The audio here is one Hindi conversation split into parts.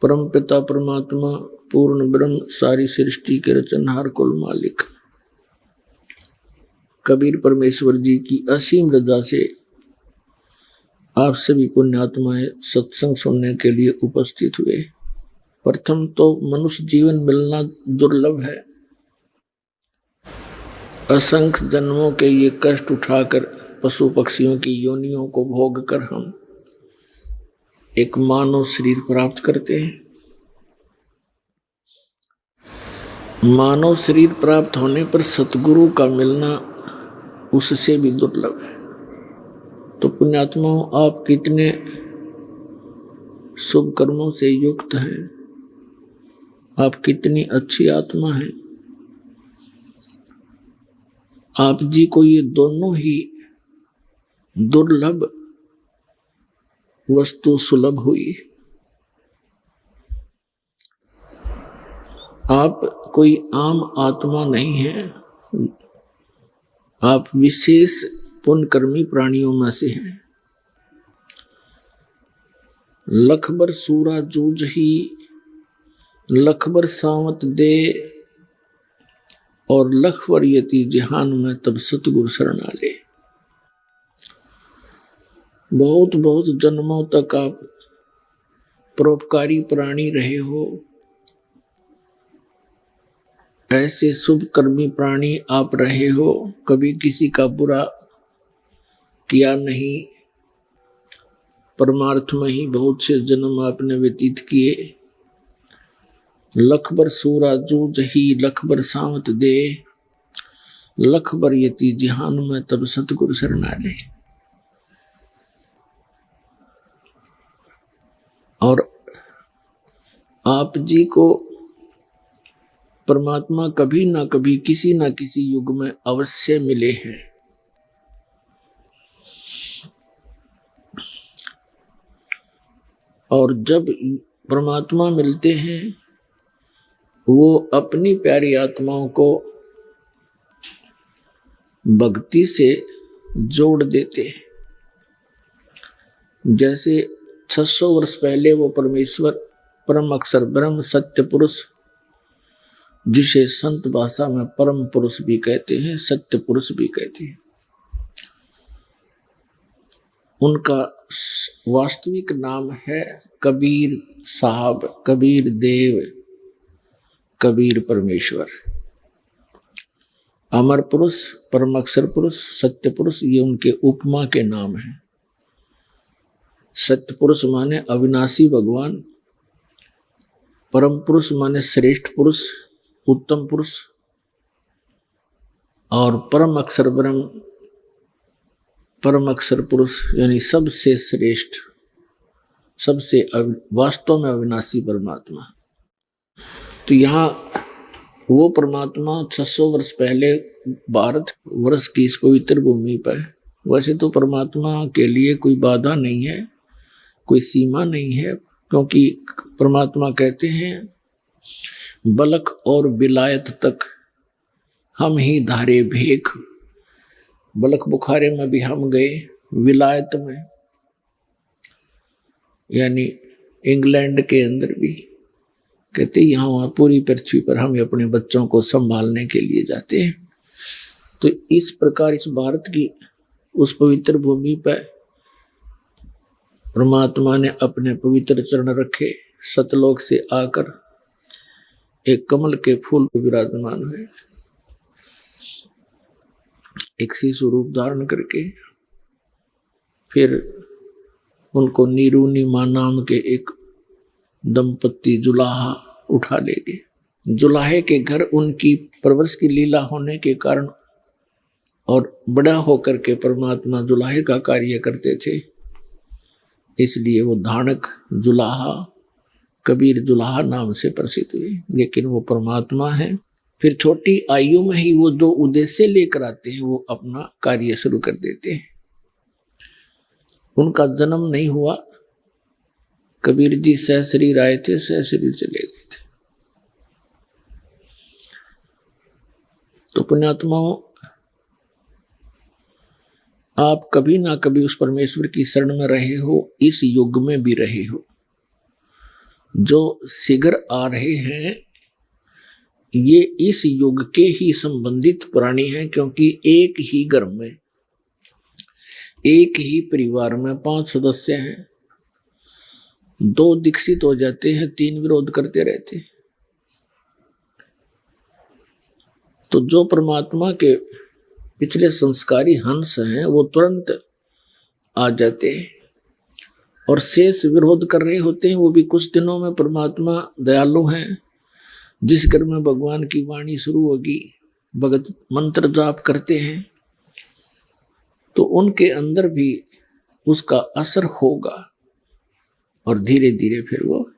परम पिता परमात्मा पूर्ण ब्रह्म सारी सृष्टि के रचनहार कुल मालिक कबीर परमेश्वर जी की असीम रजा से आप सभी पुण्यात्माएं सत्संग सुनने के लिए उपस्थित हुए। प्रथम तो मनुष्य जीवन मिलना दुर्लभ है। असंख्य जन्मों के ये कष्ट उठाकर पशु पक्षियों की योनियों को भोग कर हम एक मानव शरीर प्राप्त करते हैं। मानव शरीर प्राप्त होने पर सतगुरु का मिलना उससे भी दुर्लभ है। तो पुण्यात्माओं, आप कितने शुभ कर्मों से युक्त हैं, आप कितनी अच्छी आत्मा हैं। आप जी को ये दोनों ही दुर्लभ वस्तु सुलभ हुई। आप कोई आम आत्मा नहीं है, आप विशेष पुण्यकर्मी प्राणियों में से हैं। लखबर सूरा जूझ ही लखबर सावत दे और लखबर यति जहान में तब सतगुरु शरणा ले। बहुत बहुत जन्मों तक आप परोपकारी प्राणी रहे हो, ऐसे शुभ कर्मी प्राणी आप रहे हो, कभी किसी का बुरा किया नहीं। परमार्थ में ही बहुत से जन्म आपने व्यतीत किए। लखबर सूरा जूझ ही लखबर सावत दे लखबर यति जहान में तब सतगुरु शरणा ले। और आप जी को परमात्मा कभी ना कभी किसी ना किसी युग में अवश्य मिले हैं। और जब परमात्मा मिलते हैं वो अपनी प्यारी आत्माओं को भक्ति से जोड़ देते हैं। जैसे 600 वर्ष पहले वो परमेश्वर परम अक्षर ब्रह्म सत्य पुरुष, जिसे संत भाषा में परम पुरुष भी कहते हैं, सत्य पुरुष भी कहते हैं, उनका वास्तविक नाम है कबीर साहब, कबीर देव, कबीर परमेश्वर। अमर पुरुष, परम अक्षर पुरुष, सत्य पुरुष, ये उनके उपमा के नाम हैं। सत्य पुरुष माने अविनाशी भगवान, परम पुरुष माने श्रेष्ठ पुरुष, उत्तम पुरुष, और परम अक्षर ब्रह्म, परम अक्षर पुरुष यानी सबसे श्रेष्ठ, सबसे वास्तव में अविनाशी परमात्मा। तो यहाँ वो परमात्मा 600 वर्ष पहले भारत वर्ष की इस पवित्र भूमि पर, वैसे तो परमात्मा के लिए कोई बाधा नहीं है, कोई सीमा नहीं है, क्योंकि परमात्मा कहते हैं बलक और विलायत तक हम ही धारे भेख। बलक बुखारे में भी हम गए, विलायत में यानी इंग्लैंड के अंदर भी, कहते यहाँ वहाँ पूरी पृथ्वी पर हम अपने बच्चों को संभालने के लिए जाते हैं। तो इस प्रकार इस भारत की उस पवित्र भूमि पर परमात्मा ने अपने पवित्र चरण रखे, सतलोक से आकर एक कमल के फूल पर विराजमान हुए, एक शिशु रूप धारण करके। फिर उनको नीरूनी मां नाम के एक दंपत्ति जुलाहा उठा ले गए। जुलाहे के घर उनकी परवरिश की लीला होने के कारण और बड़ा होकर के परमात्मा जुलाहे का कार्य करते थे, इसलिए वो धानक जुलाहा, कबीर जुलाहा नाम से प्रसिद्ध हुए। लेकिन वो परमात्मा है। फिर छोटी आयु में ही वो जो उद्देश्य लेकर आते हैं वो अपना कार्य शुरू कर देते हैं। उनका जन्म नहीं हुआ, कबीर जी सहशरीर आए थे, सहशरीर चले गए थे। तो पुण्यात्माओं, आप कभी ना कभी उस परमेश्वर की शरण में रहे हो, इस युग में भी रहे हो। जो शीघ्र आ रहे हैं ये इस युग के ही संबंधित प्राणी हैं, क्योंकि एक ही घर में, एक ही परिवार में 5 सदस्य हैं। 2 दीक्षित हो जाते हैं, 3 विरोध करते रहते हैं। तो जो परमात्मा के पिछले संस्कारी हंस हैं वो तुरंत आ जाते हैं, और शेष विरोध कर रहे होते हैं वो भी कुछ दिनों में। परमात्मा दयालु हैं। जिस घर में भगवान की वाणी शुरू होगी, भगत मंत्र जाप करते हैं, तो उनके अंदर भी उसका असर होगा, और धीरे धीरे फिर वो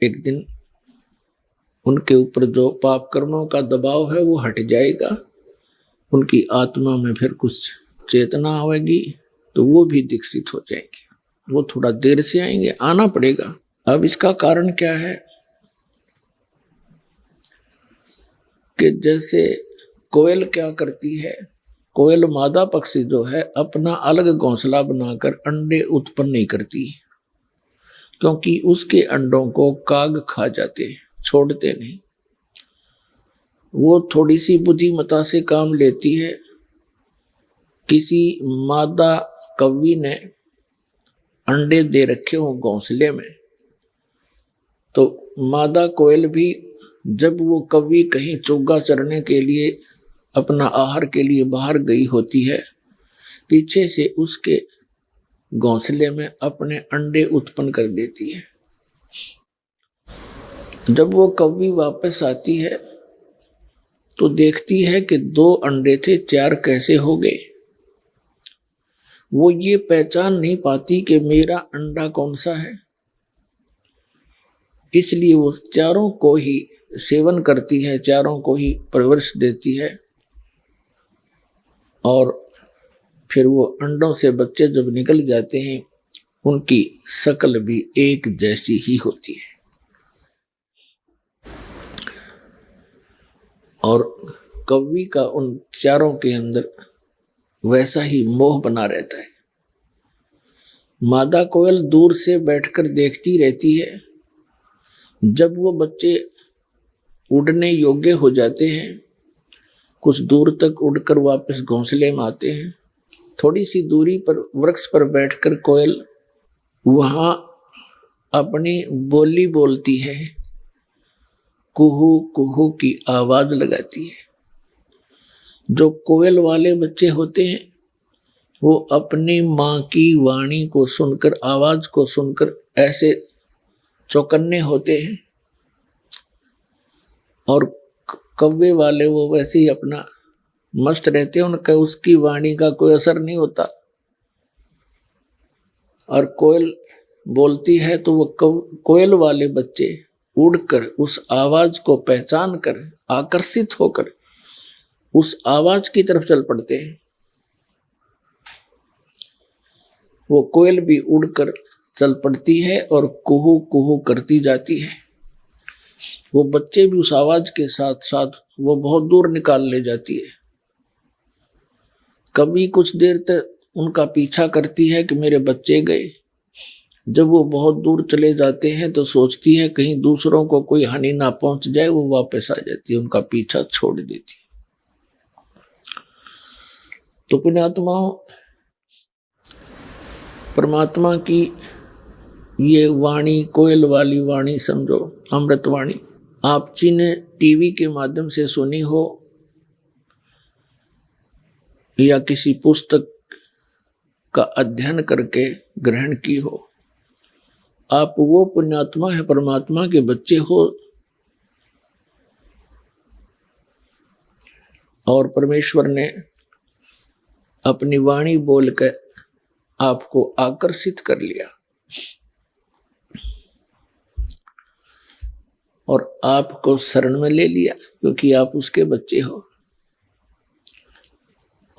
एक दिन उनके ऊपर जो पाप कर्मों का दबाव है वो हट जाएगा। उनकी आत्मा में फिर कुछ चेतना आएगी, तो वो भी दीक्षित हो जाएंगे। वो थोड़ा देर से आएंगे, आना पड़ेगा। अब इसका कारण क्या है कि जैसे कोयल क्या करती है, कोयल मादा पक्षी जो है अपना अलग घोंसला बनाकर अंडे उत्पन्न नहीं करती, क्योंकि उसके अंडों को काग खा जाते हैं, छोड़ते नहीं। वो थोड़ी सी बुद्धिमता से काम लेती है। किसी मादा कौवी ने अंडे दे रखे हो घोंसले में, तो मादा कोयल भी जब वो कौवी कहीं चुग्गा चरने के लिए, अपना आहार के लिए बाहर गई होती है, पीछे से उसके घोंसले में अपने अंडे उत्पन्न कर देती है। जब वो कौवी वापस आती है तो देखती है कि 2 अंडे थे, 4 कैसे हो गए। वो ये पहचान नहीं पाती कि मेरा अंडा कौन सा है, इसलिए वो चारों को ही सेवन करती है, चारों को ही परवरिश देती है, और फिर वो अंडों से बच्चे जब निकल जाते हैं उनकी शक्ल भी एक जैसी ही होती है, और कौवी का उन चारों के अंदर वैसा ही मोह बना रहता है। मादा कोयल दूर से बैठकर देखती रहती है। जब वो बच्चे उड़ने योग्य हो जाते हैं, कुछ दूर तक उड़कर वापस घोंसले में आते हैं, थोड़ी सी दूरी पर वृक्ष पर बैठकर कोयल वहां अपनी बोली बोलती है, कुहू कुहू की आवाज लगाती है। जो कोयल वाले बच्चे होते हैं वो अपनी माँ की वाणी को सुनकर, आवाज को सुनकर ऐसे चौकन्ने होते हैं, और कौवे वाले वो वैसे ही अपना मस्त रहते हैं, उनका उसकी वाणी का कोई असर नहीं होता। और कोयल बोलती है तो वो कोयल वाले बच्चे उड़कर उस आवाज को पहचान कर, आकर्षित होकर उस आवाज की तरफ चल पड़ते हैं। वो कोयल भी उड़कर चल पड़ती है और कुहू कुहू करती जाती है। वो बच्चे भी उस आवाज के साथ साथ वो बहुत दूर निकाल ले जाती है। कभी कुछ देर तक उनका पीछा करती है कि मेरे बच्चे गए। जब वो बहुत दूर चले जाते हैं तो सोचती है कहीं दूसरों को कोई हानि ना पहुंच जाए, वो वापस आ जाती है, उनका पीछा छोड़ देती है। तो पुण्यात्माओं, परमात्मा की ये वाणी, कोयल वाली वाणी समझो, अमृत वाणी, आप जिन्हें टीवी के माध्यम से सुनी हो या किसी पुस्तक का अध्ययन करके ग्रहण की हो, आप वो पुण्यात्मा है, परमात्मा के बच्चे हो, और परमेश्वर ने अपनी वाणी बोलकर आपको आकर्षित कर लिया और आपको शरण में ले लिया, क्योंकि आप उसके बच्चे हो।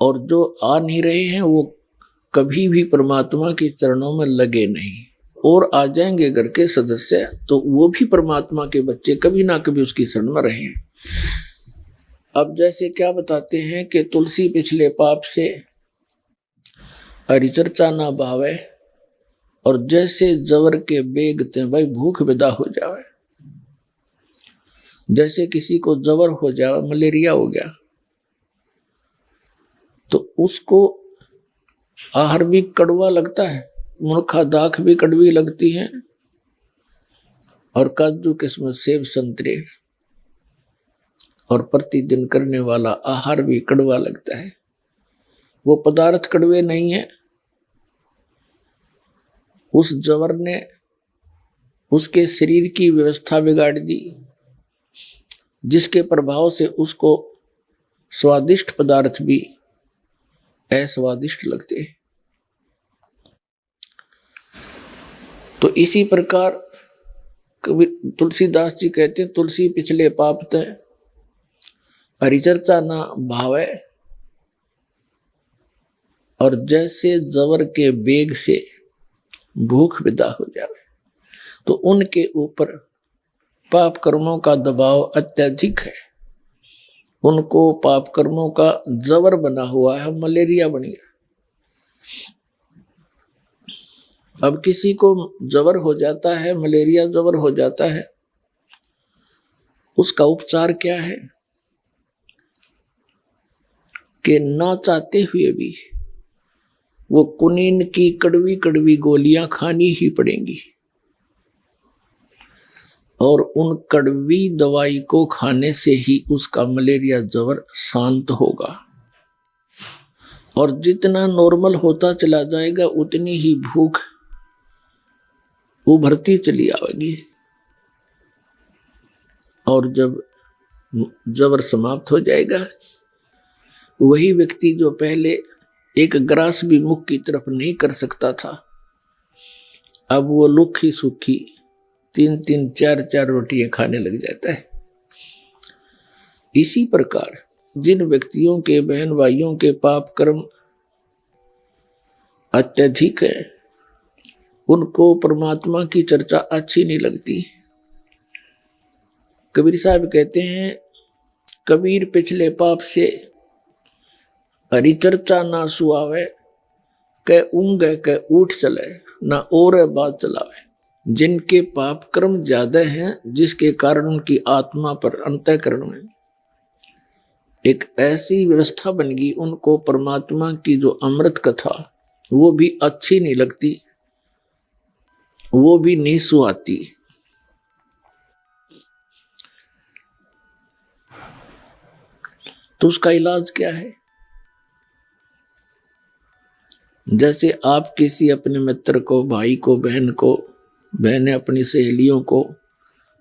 और जो आ नहीं रहे हैं वो कभी भी परमात्मा के चरणों में लगे नहीं, और आ जाएंगे घर के सदस्य तो वो भी परमात्मा के बच्चे कभी ना कभी उसकी शरण में रहे। अब जैसे क्या बताते हैं कि तुलसी पिछले पाप से हरिचर्चा ना भावे, और जैसे जवर के बेग ते भाई भूख विदा हो जावे। जैसे किसी को जवर हो जाए, मलेरिया हो गया, तो उसको आहार भी कड़वा लगता है, मुर्खा दाख भी कड़वी लगती है, और काजू किस्मत सेब संतरे और प्रतिदिन करने वाला आहार भी कड़वा लगता है। वो पदार्थ कड़वे नहीं है, उस जवर ने उसके शरीर की व्यवस्था बिगाड़ दी, जिसके प्रभाव से उसको स्वादिष्ट पदार्थ भी अस्वादिष्ट लगते हैं। तो इसी प्रकार तुलसीदास जी कहते हैं, तुलसी पिछले पाप तय परिचर्चा ना भावे, और जैसे जवर के बेग से भूख विदा हो जावे, तो उनके ऊपर पाप कर्मों का दबाव अत्यधिक है, उनको पाप कर्मों का जवर बना हुआ है, मलेरिया बन गया। अब किसी को जवर हो जाता है, मलेरिया जवर हो जाता है, उसका उपचार क्या है कि ना चाहते हुए भी वो कुनीन की कड़वी कड़वी गोलियां खानी ही पड़ेंगी, और उन कड़वी दवाई को खाने से ही उसका मलेरिया जवर शांत होगा। और जितना नॉर्मल होता चला जाएगा उतनी ही भूख उभरती चली आएगी, और जब जबर समाप्त हो जाएगा, वही व्यक्ति जो पहले एक ग्रास भी मुख की तरफ नहीं कर सकता था, अब वो लुखी सुखी 3-3 4-4 रोटियां खाने लग जाता है। इसी प्रकार जिन व्यक्तियों के बहन भाइयों के पाप कर्म अत्यधिक है, उनको परमात्मा की चर्चा अच्छी नहीं लगती। कबीर साहब कहते हैं, कबीर पिछले पाप से हरि चर्चा ना सुआवे, कै ऊँगे कै उठ चले, ना और बात चलावे। जिनके पाप कर्म ज्यादा हैं, जिसके कारण उनकी आत्मा पर अंतःकरण में एक ऐसी व्यवस्था बन गई, उनको परमात्मा की जो अमृत कथा वो भी अच्छी नहीं लगती, वो भी नहीं सुहाती। तो उसका इलाज क्या है? जैसे आप किसी अपने मित्र को, भाई को, बहन को, बहनें अपनी सहेलियों को,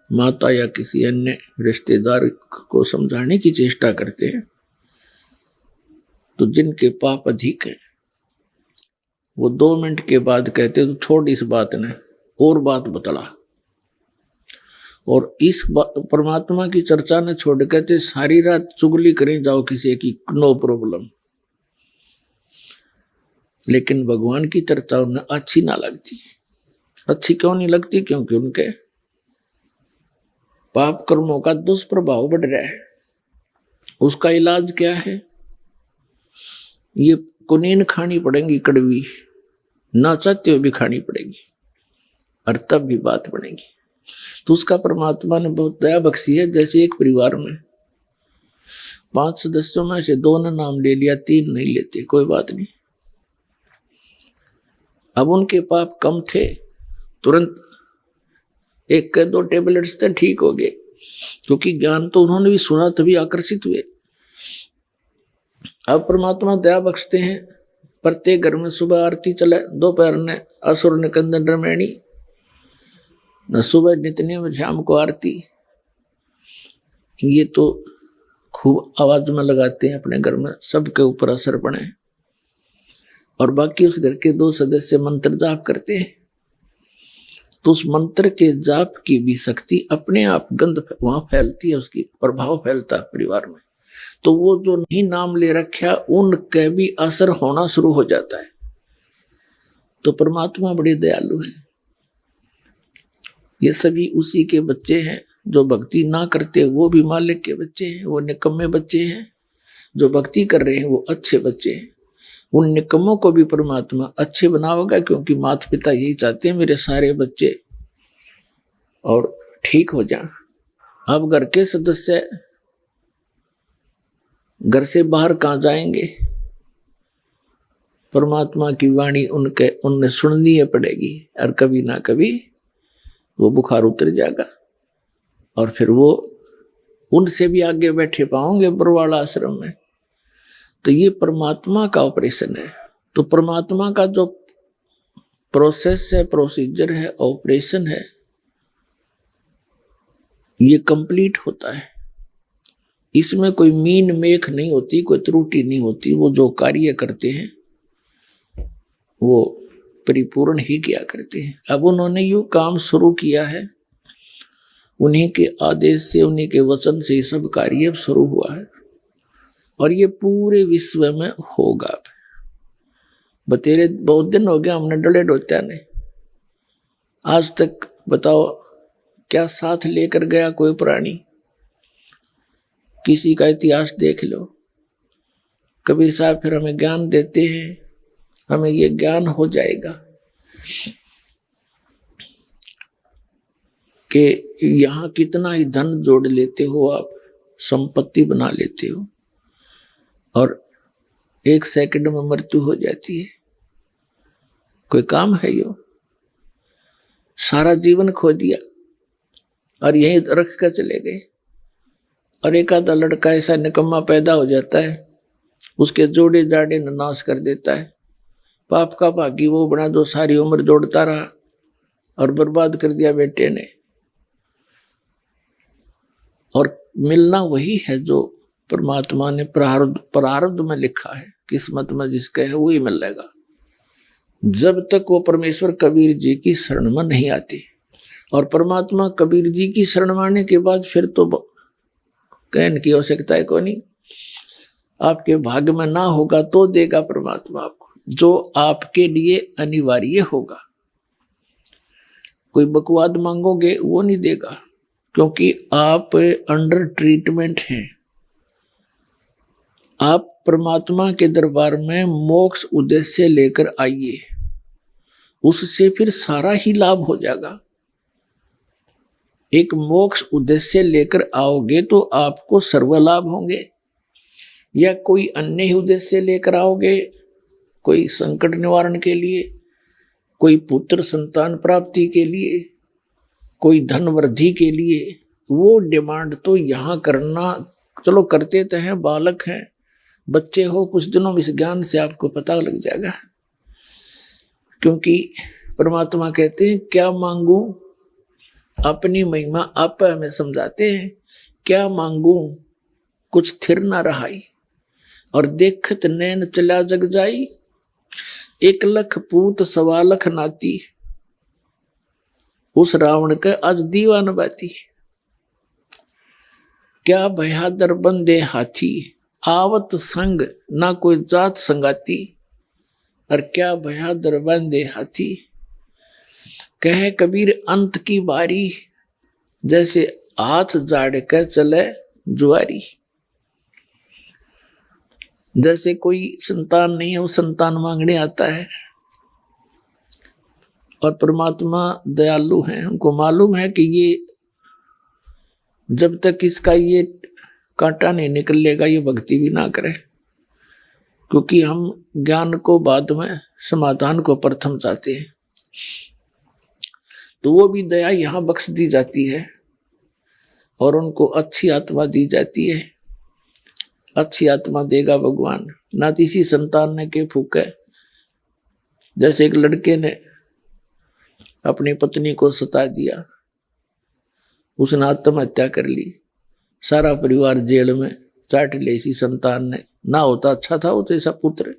माता या किसी अन्य रिश्तेदार को समझाने की चेष्टा करते हैं, तो जिनके पाप अधिक है वो 2 मिनट के बाद कहते तो छोड़ इस बात ने, और बात बतला। और इस परमात्मा की चर्चा ने छोड़ कहते सारी रात चुगली करें जाओ किसी की, नो प्रॉब्लम। लेकिन भगवान की चर्चा उन्हें अच्छी ना लगती। अच्छी क्यों नहीं लगती? क्योंकि उनके पाप कर्मों का दुष्प्रभाव बढ़ रहा है। उसका इलाज क्या है? ये कुनीन खानी पड़ेगी, कड़वी, ना चाहते हुए भी खानी पड़ेगी, और तब भी बात बनेगी। तो उसका परमात्मा ने बहुत दया बख्शी है। जैसे एक परिवार में 5 सदस्यों में से 2 ने नाम ले लिया, 3 नहीं लेते, कोई बात नहीं। अब उनके पाप कम थे, तुरंत 1 के 2 टेबलेट्स थे, ठीक हो गए, क्योंकि ज्ञान तो उन्होंने भी सुना, तभी आकर्षित हुए। अब परमात्मा दया बख्शते हैं, प्रत्येक घर में सुबह आरती चले, दोपहर ने असुर निकंदन रमैणी, न सुबह नितने में शाम को आरती। ये तो खूब आवाज में लगाते हैं अपने घर में, सबके ऊपर असर पड़े। और बाकी उस घर के 2 सदस्य मंत्र जाप करते हैं, तो उस मंत्र के जाप की भी शक्ति अपने आप गंध वहां फैलती है, उसकी प्रभाव फैलता है परिवार में। तो वो जो नहीं नाम ले रखा, उनके भी असर होना शुरू हो जाता है। तो परमात्मा बड़े दयालु है। ये सभी उसी के बच्चे हैं। जो भक्ति ना करते वो भी मालिक के बच्चे हैं, वो निकम्मे बच्चे हैं। जो भक्ति कर रहे हैं वो अच्छे बच्चे हैं। उन निकम्मों को भी परमात्मा अच्छे बनावेगा, क्योंकि माता पिता यही चाहते हैं मेरे सारे बच्चे और ठीक हो जाएं, अब घर के सदस्य घर से बाहर कहाँ जाएंगे? परमात्मा की वाणी उनने सुननी है पड़ेगी, और कभी ना कभी वो बुखार उतर जाएगा और फिर वो उनसे भी आगे बैठे पाओगे बरवाला आश्रम में। तो ये परमात्मा का ऑपरेशन है। तो परमात्मा का जो प्रोसेस है, प्रोसीजर है, ऑपरेशन है, ये कंप्लीट होता है। इसमें कोई मीन मेख नहीं होती, कोई त्रुटि नहीं होती। वो जो कार्य करते हैं वो परिपूर्ण ही किया करते हैं। अब उन्होंने यूं काम शुरू किया है, उन्हीं के आदेश से, उन्हीं के वचन से सब कार्य शुरू हुआ है और ये पूरे विश्व में होगा। बतेरे बहुत दिन हो गया हमने डले डोत्या ने, आज तक बताओ क्या साथ लेकर गया कोई प्राणी? किसी का इतिहास देख लो। कबीर साहब फिर हमें ज्ञान देते हैं, हमें ये ज्ञान हो जाएगा कि यहाँ कितना ही धन जोड़ लेते हो आप, संपत्ति बना लेते हो और 1 सेकंड में मृत्यु हो जाती है। कोई काम है यो? सारा जीवन खो दिया और यहीं रख कर चले गए। और एक आधा लड़का ऐसा निकम्मा पैदा हो जाता है, उसके जोड़े जाड़े नाश कर देता है। पाप का भागी वो बना जो सारी उम्र जोड़ता रहा और बर्बाद कर दिया बेटे ने। और मिलना वही है जो परमात्मा ने प्रारब्ध में लिखा है, किस्मत में जिसका है वही मिलेगा। जब तक वो परमेश्वर कबीर जी की शरण में नहीं आती, और परमात्मा कबीर जी की शरण में आने के बाद फिर तो कहने की आवश्यकता है कोई नहीं। आपके भाग्य में ना होगा तो देगा परमात्मा आपको, जो आपके लिए अनिवार्य होगा। कोई बकवाद मांगोगे वो नहीं देगा, क्योंकि आप अंडर ट्रीटमेंट हैं। आप परमात्मा के दरबार में मोक्ष उद्देश्य लेकर आइए, उससे फिर सारा ही लाभ हो जाएगा। एक मोक्ष उद्देश्य लेकर आओगे तो आपको सर्व लाभ होंगे, या कोई अन्य ही उद्देश्य लेकर आओगे, कोई संकट निवारण के लिए, कोई पुत्र संतान प्राप्ति के लिए, कोई धन वृद्धि के लिए, वो डिमांड तो यहाँ करना, चलो करते तो हैं, बालक हैं, बच्चे हो, कुछ दिनों में इस ज्ञान से आपको पता लग जाएगा। क्योंकि परमात्मा कहते हैं क्या मांगू, अपनी महिमा आप हमें समझाते हैं। क्या मांगू कुछ थिर ना रहाई, और देखत नैन चला जग जाई। 1 लाख पूत 1.25 लाख नाती, उस रावण के आज दीवान बाती। क्या बहादुर बंदे हाथी, आवत संग ना कोई जात संगाती। और क्या बहादुर बंदे हाथी, कहे कबीर अंत की बारी, जैसे हाथ जाड़ के चले जुआरी। जैसे कोई संतान नहीं है, वो संतान मांगने आता है, और परमात्मा दयालु हैं, उनको मालूम है कि ये जब तक इसका ये कांटा नहीं निकलेगा ये भक्ति भी ना करे, क्योंकि हम ज्ञान को बाद में, समाधान को प्रथम चाहते हैं। तो वो भी दया यहाँ बख्श दी जाती है और उनको अच्छी आत्मा दी जाती है। अच्छी आत्मा देगा भगवान, ना किसी संतान ने के फूके। जैसे एक लड़के ने अपनी पत्नी को सता दिया, उसने आत्महत्या कर ली, सारा परिवार जेल में चाट ले, इसी संतान ने। ना होता अच्छा था वो तो ऐसा पुत्र।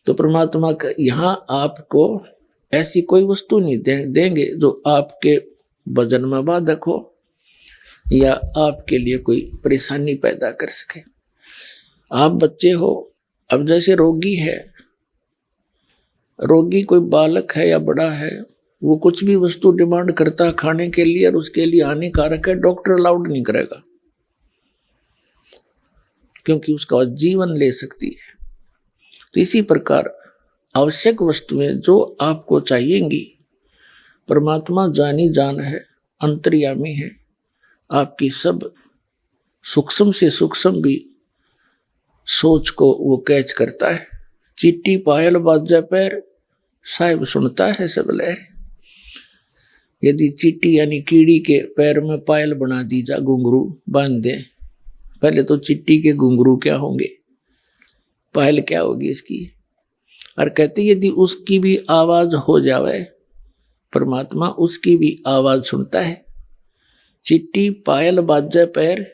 तो परमात्मा का यहाँ आपको ऐसी कोई वस्तु नहीं देंगे जो आपके वजन में बाधक हो या आपके लिए कोई परेशानी पैदा कर सके। आप बच्चे हो, अब जैसे रोगी है, रोगी कोई बालक है या बड़ा है, वो कुछ भी वस्तु डिमांड करता है खाने के लिए और उसके लिए हानिकारक है, डॉक्टर अलाउड नहीं करेगा, क्योंकि उसका जीवन ले सकती है। तो इसी प्रकार आवश्यक वस्तुएं जो आपको चाहिएंगी, परमात्मा जानी जान है, अंतर्यामी है, आपकी सब सूक्ष्म से सूक्ष्म भी सोच को वो कैच करता है। चिट्टी पायल बाजा पैर, साहिब सुनता है सब लहर। यदि चिट्टी यानी कीड़ी के पैर में पायल बना दी जा, घुंघरू बांध दे, पहले तो चिट्टी के घुंघरू क्या होंगे, पायल क्या होगी इसकी। और कहते यदि उसकी भी आवाज हो जावे, परमात्मा उसकी भी आवाज सुनता है। चिट्टी पायल बाजे पैर,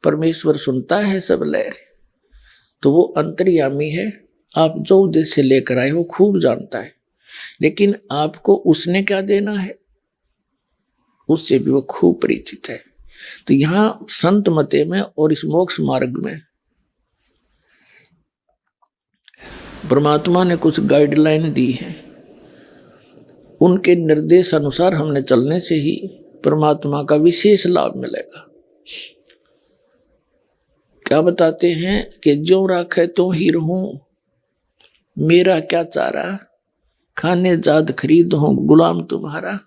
परमेश्वर सुनता है सब लहर। तो वो अंतर्यामी है, आप जो उद्देश्य लेकर आए हो खूब जानता है, लेकिन आपको उसने क्या देना है उससे भी वो खूब परिचित है। तो यहां संत मते में और इस मोक्ष मार्ग में परमात्मा ने कुछ गाइडलाइन दी है, उनके निर्देश अनुसार हमने चलने से ही परमात्मा का विशेष लाभ मिलेगा। क्या बताते हैं कि जो राखे तो ही रहूं, मेरा क्या चारा, खाने जाद खरीद हूं गुलाम तुम्हारा।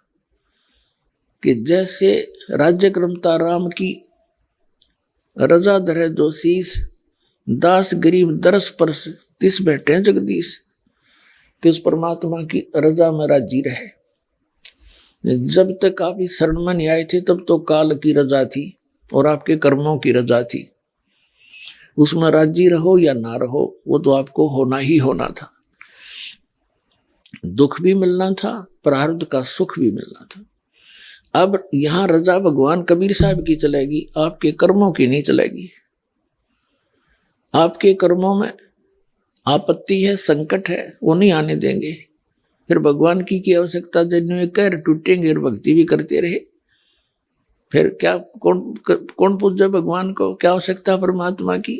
कि जैसे राज्य क्रमता राम की, रजा धरे जो शीस, दास गरीब दरस परस तिस बैठे जगदीश। कि उस परमात्मा की रजा में राजी रहे। जब तक आप इस शरण में नहीं आए थे तब तो काल की रजा थी और आपके कर्मों की रजा थी, उसमें राजी रहो या ना रहो वो तो आपको होना ही होना था। दुख भी मिलना था, प्रारब्ध का सुख भी मिलना था। अब यहां रजा भगवान कबीर साहब की चलेगी, आपके कर्मों की नहीं चलेगी। आपके कर्मों में आपत्ति है, संकट है, वो नहीं आने देंगे। फिर भगवान की आवश्यकता जन्य कर टूटेंगे और भक्ति भी करते रहे, फिर क्या कौन पूजे भगवान को, क्या आवश्यकता परमात्मा की।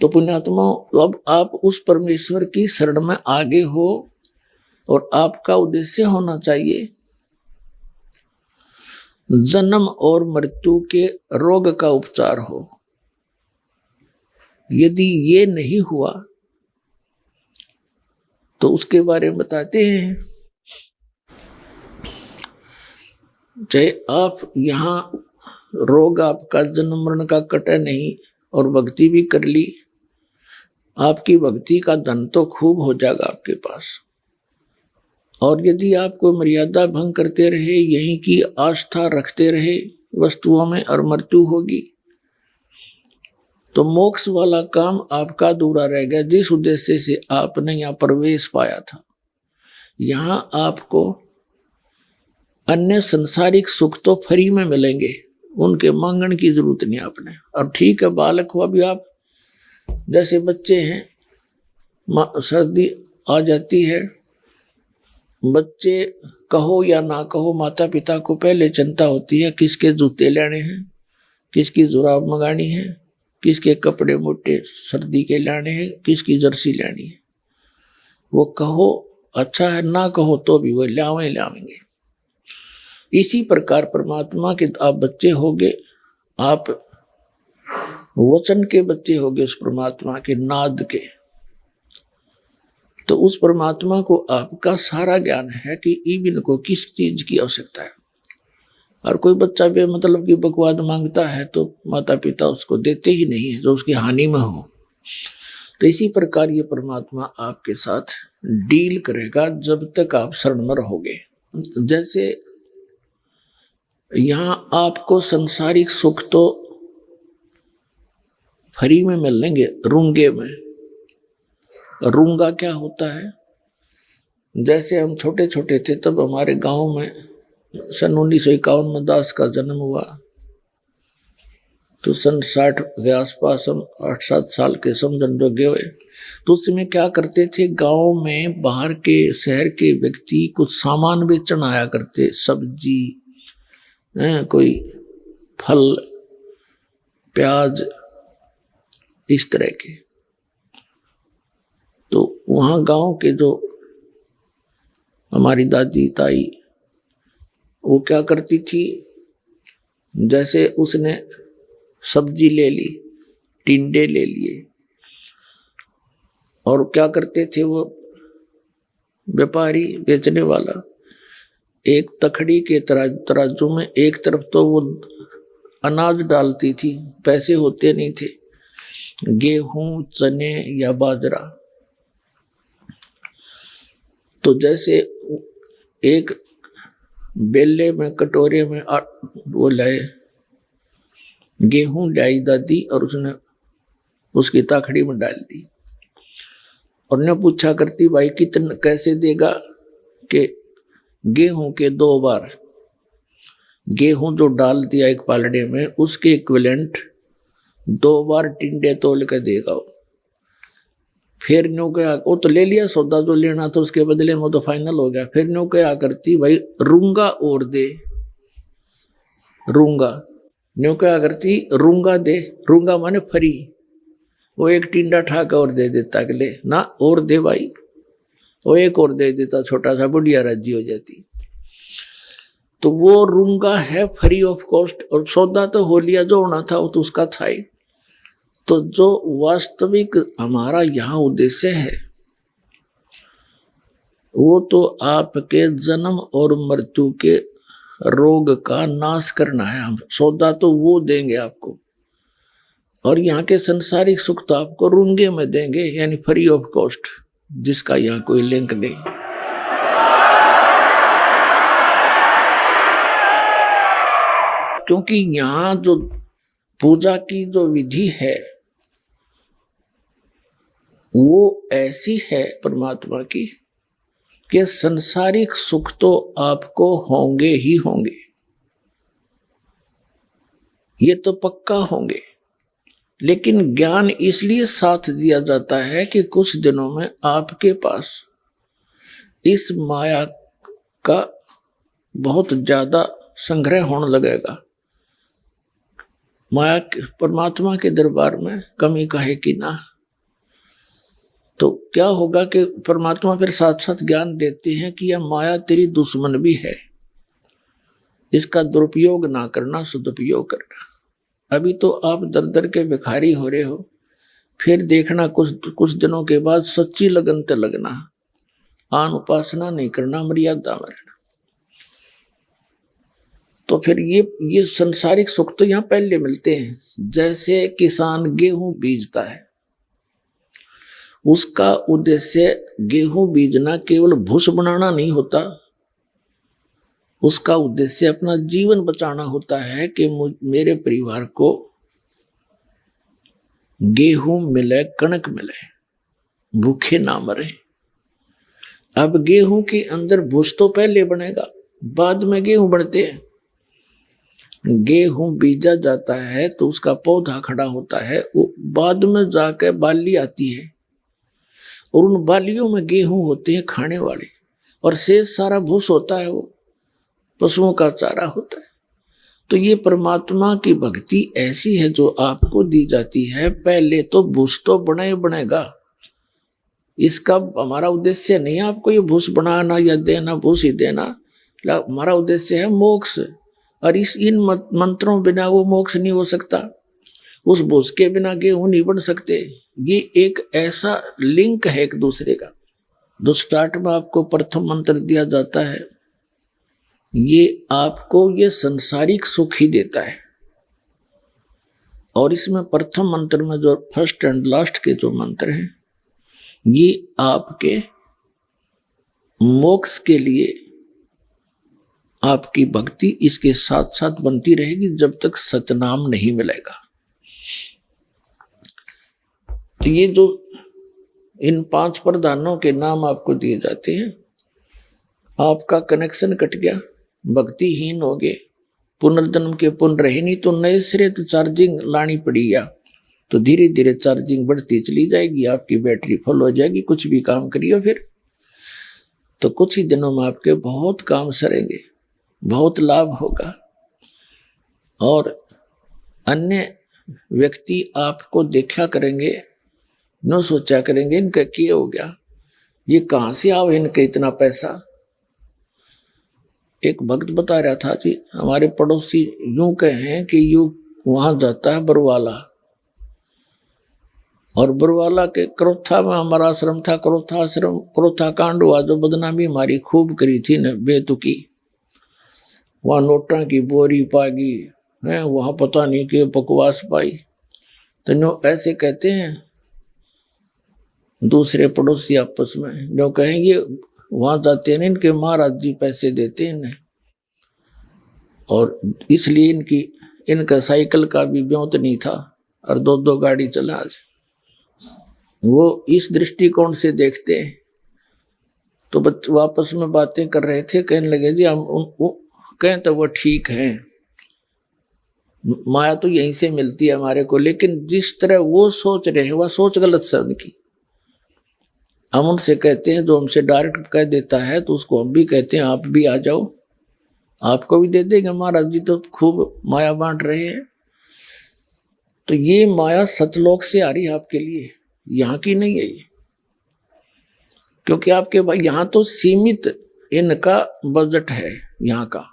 तो पुण्यात्मा, अब आप उस परमेश्वर की शरण में आगे हो और आपका उद्देश्य होना चाहिए जन्म और मृत्यु के रोग का उपचार हो। यदि ये नहीं हुआ तो उसके बारे में बताते हैं। चाहे आप यहां रोग आपका जन्म मरण का कटे नहीं और भक्ति भी कर ली, आपकी भक्ति का धन तो खूब हो जाएगा आपके पास। और यदि आप कोई मर्यादा भंग करते रहे, यहीं की आस्था रखते रहे वस्तुओं में और मृत्यु होगी, तो मोक्ष वाला काम आपका अधूरा रह गया जिस उद्देश्य से आपने यहाँ प्रवेश पाया था। यहाँ आपको अन्य संसारिक सुख तो फ्री में मिलेंगे, उनके मांगने की जरूरत नहीं आपने। अब ठीक है, बालक हो अभी आप, जैसे बच्चे हैं, सर्दी आ जाती है, बच्चे कहो या ना कहो माता पिता को पहले चिंता होती है किसके जूते लेने हैं, किसकी जुराब मंगानी है, किसके कपड़े मोटे सर्दी के लाने हैं, किसकी जर्सी लेनी है। वो कहो अच्छा है, ना कहो तो भी वो लावेंगे। इसी प्रकार परमात्मा के आप बच्चे होगे, आप वचन के बच्चे होगे उस परमात्मा के नाद के। तो उस परमात्मा को आपका सारा ज्ञान है कि इबिन को किस चीज की आवश्यकता है। और कोई बच्चा बेमतलब की बकवाद मांगता है तो माता पिता उसको देते ही नहीं है जो उसकी हानि में हो। तो इसी प्रकार ये परमात्मा आपके साथ डील करेगा जब तक आप शरण में रहोगे। जैसे यहाँ आपको संसारिक सुख तो फ्री में मिलेंगे रूंगे में। रूंगा क्या होता है? जैसे हम छोटे छोटे थे तब हमारे गांव में सन 1951 में दास का जन्म हुआ, तो सन 60 के आसपास हम 8-7 साल के समझन जोगे हुए। तो उसमें क्या करते थे, गांव में बाहर के शहर के व्यक्ति कुछ सामान बेचन आया करते, सब्जी, कोई फल, प्याज, इस तरह के। तो वहाँ गांव के जो हमारी दादी ताई, वो क्या करती थी, जैसे उसने सब्जी ले ली, टिंडे ले लिए, और क्या करते थे वो व्यापारी बेचने वाला, एक तखड़ी के तराजू में एक तरफ तो वो अनाज डालती थी, पैसे होते नहीं थे, गेहूं, चने या बाजरा। तो जैसे एक बेले में, कटोरे में वो लाए, गेहूं लाई दादी और उसने उसकी ताखड़ी में डाल दी और ने पूछा करती, भाई कितना कैसे देगा? कि गेहूं के 2 बार, गेहूं जो डाल दिया एक पालड़े में उसके इक्विवेलेंट 2 बार टिंडे तोल के देगा वो। फिर न्यू क्या, वो तो ले लिया सौदा जो लेना था, उसके बदले में तो फाइनल हो गया। फिर न्यू क्या करती, भाई रूंगा और दे, रूंगा। न्यू क्या करती, रूंगा दे, रूंगा माने फरी। वो एक टिंडा ठाका और दे देता, अगले ना और दे भाई, वो एक और दे देता, छोटा सा, बुढ़िया राजी हो जाती। तो वो रूंगा है फ्री ऑफ कॉस्ट, और सौदा तो हो लिया, जो होना था वो तो उसका था ही। तो जो वास्तविक हमारा यहाँ उद्देश्य है वो तो आपके जन्म और मृत्यु के रोग का नाश करना है। हम सौदा तो वो देंगे आपको, और यहाँ के संसारिक सुख तो आपको रूंगे में देंगे, यानी फ्री ऑफ कॉस्ट, जिसका यहाँ कोई लिंक नहीं। क्योंकि यहाँ जो पूजा की जो विधि है वो ऐसी है परमात्मा की कि संसारिक सुख तो आपको होंगे ही होंगे, ये तो पक्का होंगे, लेकिन ज्ञान इसलिए साथ दिया जाता है कि कुछ दिनों में आपके पास इस माया का बहुत ज्यादा संग्रह होने लगेगा। माया परमात्मा के दरबार में कमी काहे की ना। तो क्या होगा कि परमात्मा फिर साथ साथ ज्ञान देते हैं कि यह माया तेरी दुश्मन भी है, इसका दुरुपयोग ना करना, सदुपयोग करना। अभी तो आप दर दर के भिखारी हो रहे हो, फिर देखना कुछ दिनों के बाद सच्ची लगन ते लगना, आन उपासना नहीं करना, मर्यादा में रहना। तो फिर ये संसारिक सुख तो यहाँ पहले मिलते हैं। जैसे किसान गेहूं बीजता है, उसका उद्देश्य गेहूं बीजना केवल भूस बनाना नहीं होता, उसका उद्देश्य अपना जीवन बचाना होता है कि मेरे परिवार को गेहूं मिले, कणक मिले, भूखे ना मरे। अब गेहूं के अंदर भूस तो पहले बनेगा, बाद में गेहूं बढ़ते हैं। गेहूं बीजा जाता है तो उसका पौधा खड़ा होता है, वो बाद में जाकर बाली आती है, और उन बालियों में गेहूं होते हैं खाने वाले, और शेष सारा भूस होता है, वो पशुओं का चारा होता है। तो ये परमात्मा की भक्ति ऐसी है जो आपको दी जाती है। पहले तो भूस तो बनेगा, इसका हमारा उद्देश्य नहीं है आपको ये भूस बनाना या देना, भूस ही देना। हमारा उद्देश्य है मोक्ष, और इन मंत्रों बिना वो मोक्ष नहीं हो सकता, उस भूस के बिना गेहूं नहीं बन सकते। ये एक ऐसा लिंक है एक दूसरे का। जो स्टार्ट में आपको प्रथम मंत्र दिया जाता है, ये आपको ये संसारिक सुख ही देता है। और इसमें प्रथम मंत्र में जो फर्स्ट एंड लास्ट के जो मंत्र हैं, ये आपके मोक्ष के लिए आपकी भक्ति इसके साथ साथ बनती रहेगी जब तक सतनाम नहीं मिलेगा। तो ये जो इन 5 प्रधानों के नाम आपको दिए जाते हैं, आपका कनेक्शन कट गया, भक्तिहीन हो गए, पुनर्जन्म के पुण्य रहे नहीं, तो नए सिरे तो चार्जिंग लानी पड़ी, या तो धीरे धीरे चार्जिंग बढ़ती चली जाएगी, आपकी बैटरी फुल हो जाएगी। कुछ भी काम करिए फिर तो कुछ ही दिनों में आपके बहुत काम सरेंगे, बहुत लाभ होगा। और अन्य व्यक्ति आपको देखा करेंगे, न सोचा करेंगे इनका क्या हो गया, ये कहाँ से आओ इनके इतना पैसा। एक भक्त बता रहा था जी, हमारे पड़ोसी यूं कहें कि यूं वहां जाता है बरवाला, और बरवाला के क्रोथा में हमारा आश्रम था, क्रोथा कांड हुआ, जो बदनामी हमारी खूब करी थी न बेतुकी, वहां नोटा की बोरी पागी है, वहां पता नहीं कि बकवास पाई। तो जो ऐसे कहते हैं दूसरे पड़ोसी आपस में, जो कहेंगे वहां जाते हैं इनके महाराज जी पैसे देते हैं इन्हें, और इसलिए इनका साइकिल का भी ब्योंत नहीं था और दो दो गाड़ी चला। आज वो इस दृष्टिकोण से देखते हैं। तो बच्चे वापस में बातें कर रहे थे, कहने लगे जी हम कहें तो वो ठीक है, माया तो यहीं से मिलती है हमारे को, लेकिन जिस तरह वो सोच रहे हैं वह सोच गलत है उनकी। हम उनसे कहते हैं, जो हमसे डायरेक्ट कह देता है तो उसको हम भी कहते हैं आप भी आ जाओ, आपको भी दे देंगे, महाराज जी तो खूब माया बांट रहे हैं। तो ये माया सतलोक से आ रही है आपके लिए, यहाँ की नहीं है ये, क्योंकि आपके भाई यहाँ तो सीमित इनका बजट है यहाँ का।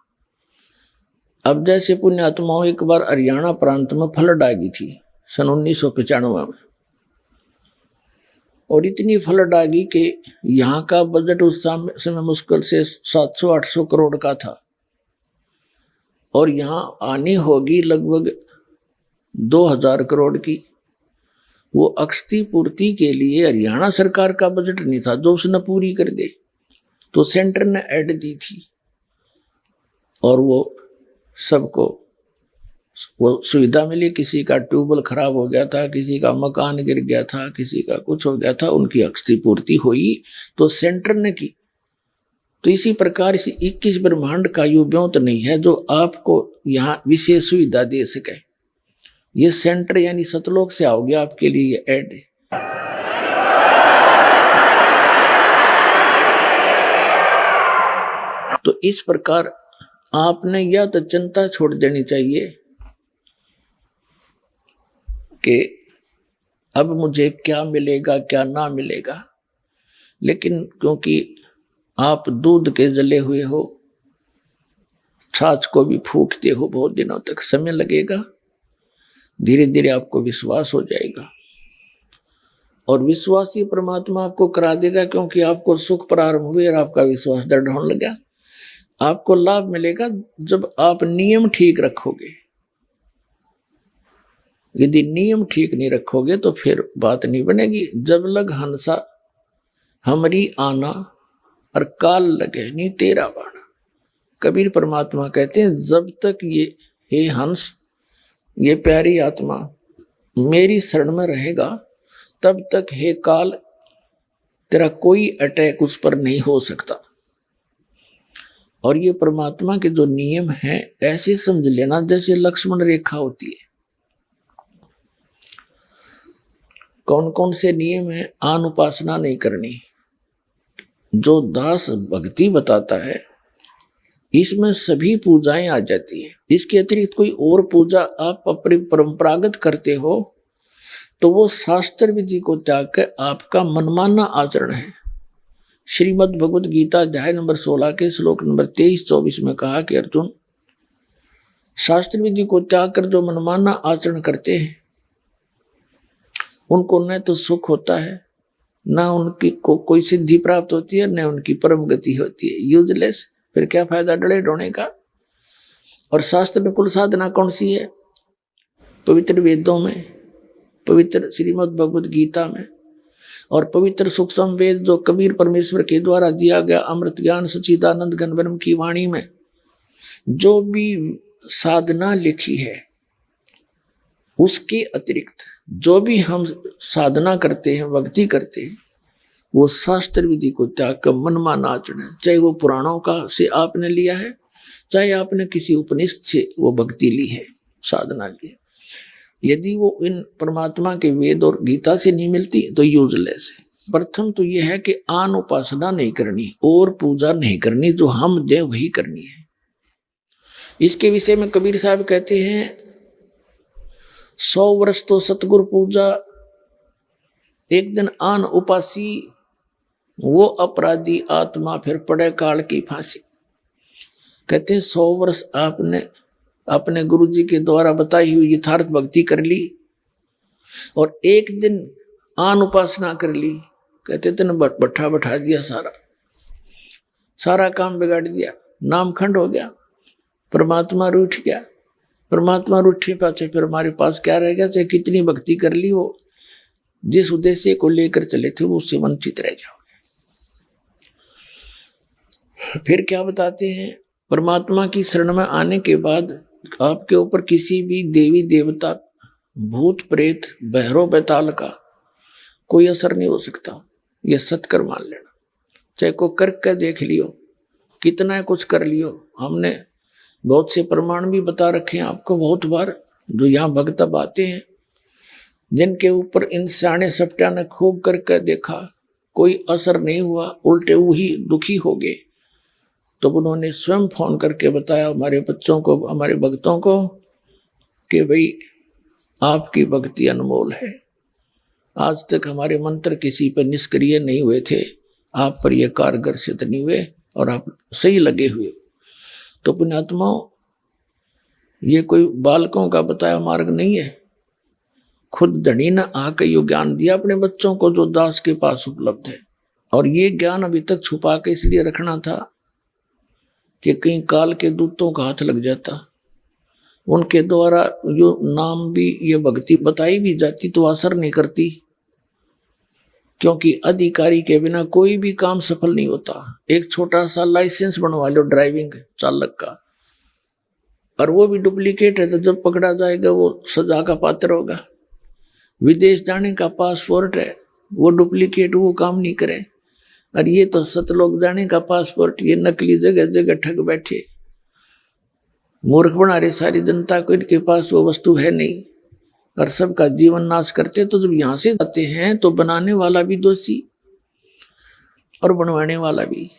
अब जैसे पुण्यात्माओं एक बार हरियाणा प्रांत में फ्लड आ गई थी सन 1995 में, और इतनी फ्लड आ गई कि यहाँ का बजट उस समय मुश्किल से 700-800 करोड़ का था, और यहाँ आनी होगी लगभग 2000 करोड़ की। वो अक्षति पूर्ति के लिए हरियाणा सरकार का बजट नहीं था जो उसने पूरी कर दे, तो सेंटर ने ऐड दी थी, और वो सबको वो सुविधा मिली। किसी का ट्यूबवेल खराब हो गया था, किसी का मकान गिर गया था, किसी का कुछ हो गया था, उनकी अक्षति पूर्ति हुई तो सेंटर ने की। तो इसी प्रकार इसी 21 ब्रह्मांड का यो ब्योंत नहीं है जो आपको यहाँ विशेष सुविधा दे सके। ये सेंटर यानी सतलोक से आओगे आपके लिए ये ऐड है। तो इस प्रकार आपने या तो चिंता छोड़ देनी चाहिए कि अब मुझे क्या मिलेगा क्या ना मिलेगा, लेकिन क्योंकि आप दूध के जले हुए हो, छाछ को भी फूकते हो, बहुत दिनों तक समय लगेगा, धीरे धीरे आपको विश्वास हो जाएगा, और विश्वासी परमात्मा आपको करा देगा, क्योंकि आपको सुख प्रारंभ हुए और आपका विश्वास दृढ़ होने लगा। आपको लाभ मिलेगा जब आप नियम ठीक रखोगे। यदि नियम ठीक नहीं रखोगे तो फिर बात नहीं बनेगी। जब लग हंसा हमरी आना और काल लगे नहीं तेरा बाणा। कबीर परमात्मा कहते हैं जब तक ये हे हंस, ये प्यारी आत्मा मेरी शरण में रहेगा, तब तक हे काल तेरा कोई अटैक उस पर नहीं हो सकता। और ये परमात्मा के जो नियम हैं ऐसे समझ लेना जैसे लक्ष्मण रेखा होती है। कौन कौन से नियम है? आन उपासना नहीं करनी, जो दास भक्ति बताता है इसमें सभी पूजाएं आ जाती है। इसके अतिरिक्त कोई और पूजा आप अपनी परंपरागत करते हो तो वो शास्त्र विधि को त्याग कर आपका मनमाना आचरण है। श्रीमद् भगवत गीता अध्याय नंबर 16 के श्लोक नंबर 23-24 में कहा कि अर्जुन, शास्त्र विधि को त्याग कर जो मनमाना आचरण करते हैं उनको न तो सुख होता है, न उनकी कोई सिद्धि प्राप्त होती है, न उनकी परम गति होती है। यूजलेस, फिर क्या फायदा डरे ढोने का। और शास्त्र में कुल साधना कौन सी है? पवित्र वेदों में, पवित्र श्रीमद् भगवत गीता में, और पवित्र सूक्ष्म वेद जो कबीर परमेश्वर के द्वारा दिया गया अमृत ज्ञान सच्चिदानंद घन ब्रह्म की वाणी में जो भी साधना लिखी है, उसके अतिरिक्त जो भी हम साधना करते हैं, भक्ति करते हैं, वो शास्त्र विधि को त्याग कर मनमाना आचरण है। चाहे वो पुराणों का से आपने लिया है, चाहे आपने किसी उपनिषद से वो भक्ति ली है, साधना ली है, यदि वो इन परमात्मा के वेद और गीता से नहीं मिलती तो यूजलेस है। प्रथम तो यह है कि आन उपासना नहीं करनी और पूजा नहीं करनी, जो हम दे वही करनी है। इसके विषय में कबीर साहब कहते हैं 100 वर्ष तो सतगुरु पूजा, एक दिन आन उपासी, वो अपराधी आत्मा फिर पड़े काल की फांसी। कहते हैं 100 वर्ष आपने अपने गुरु जी के द्वारा बताई हुई यथार्थ भक्ति कर ली और एक दिन आन उपासना कर ली, कहते तेने बैठा दिया, सारा काम बिगाड़ दिया, नाम खंड हो गया। परमात्मा रूठ गया। परमात्मा रूठे पाचे फिर हमारे पास क्या रह गया? चाहे कितनी भक्ति कर ली हो, जिस उद्देश्य को लेकर चले थे वो उससे वंचित रह जाओगे। फिर क्या बताते हैं? परमात्मा की शरण में आने के बाद आपके ऊपर किसी भी देवी देवता, भूत प्रेत, भैरव बैताल का कोई असर नहीं हो सकता। यह सत्कर मान लेना। चाहे को करके देख लियो, कितना कुछ कर लियो। हमने बहुत से प्रमाण भी बता रखे हैं आपको बहुत बार, जो यहाँ भक्त आते हैं जिनके ऊपर इन सियाने सप्टिया ने खूब करके देखा, कोई असर नहीं हुआ, उल्टे वही दुखी हो गए। तो उन्होंने स्वयं फोन करके बताया हमारे बच्चों को, हमारे भक्तों को, कि भाई आपकी भक्ति अनमोल है। आज तक हमारे मंत्र किसी पर निष्क्रिय नहीं हुए थे, आप पर यह कारगर सिद्ध नहीं हुए और आप सही लगे हुए। तो पुण्यात्माओं, ये कोई बालकों का बताया मार्ग नहीं है। खुद धनी ने आकर यो ज्ञान दिया अपने बच्चों को, जो दास के पास उपलब्ध है। और ये ज्ञान अभी तक छुपा के इसलिए रखना था कि कहीं काल के दूतों का हाथ लग जाता, उनके द्वारा जो नाम भी ये भक्ति बताई भी जाती तो असर नहीं करती, क्योंकि अधिकारी के बिना कोई भी काम सफल नहीं होता। एक छोटा सा लाइसेंस बनवा लो ड्राइविंग चालक का, और वो भी डुप्लीकेट है, तो जब पकड़ा जाएगा वो सजा का पात्र होगा। विदेश जाने का पासपोर्ट है, वो डुप्लीकेट, वो काम नहीं करे। और ये तो सतलोक जाने का पासपोर्ट, ये नकली जगह जगह ठग बैठे, मूर्ख बना रहे सारी जनता को। इनके पास वो वस्तु है नहीं और सबका जीवन नाश करते। तो जब यहां से जाते हैं तो बनाने वाला भी दोषी और बनवाने वाला भी।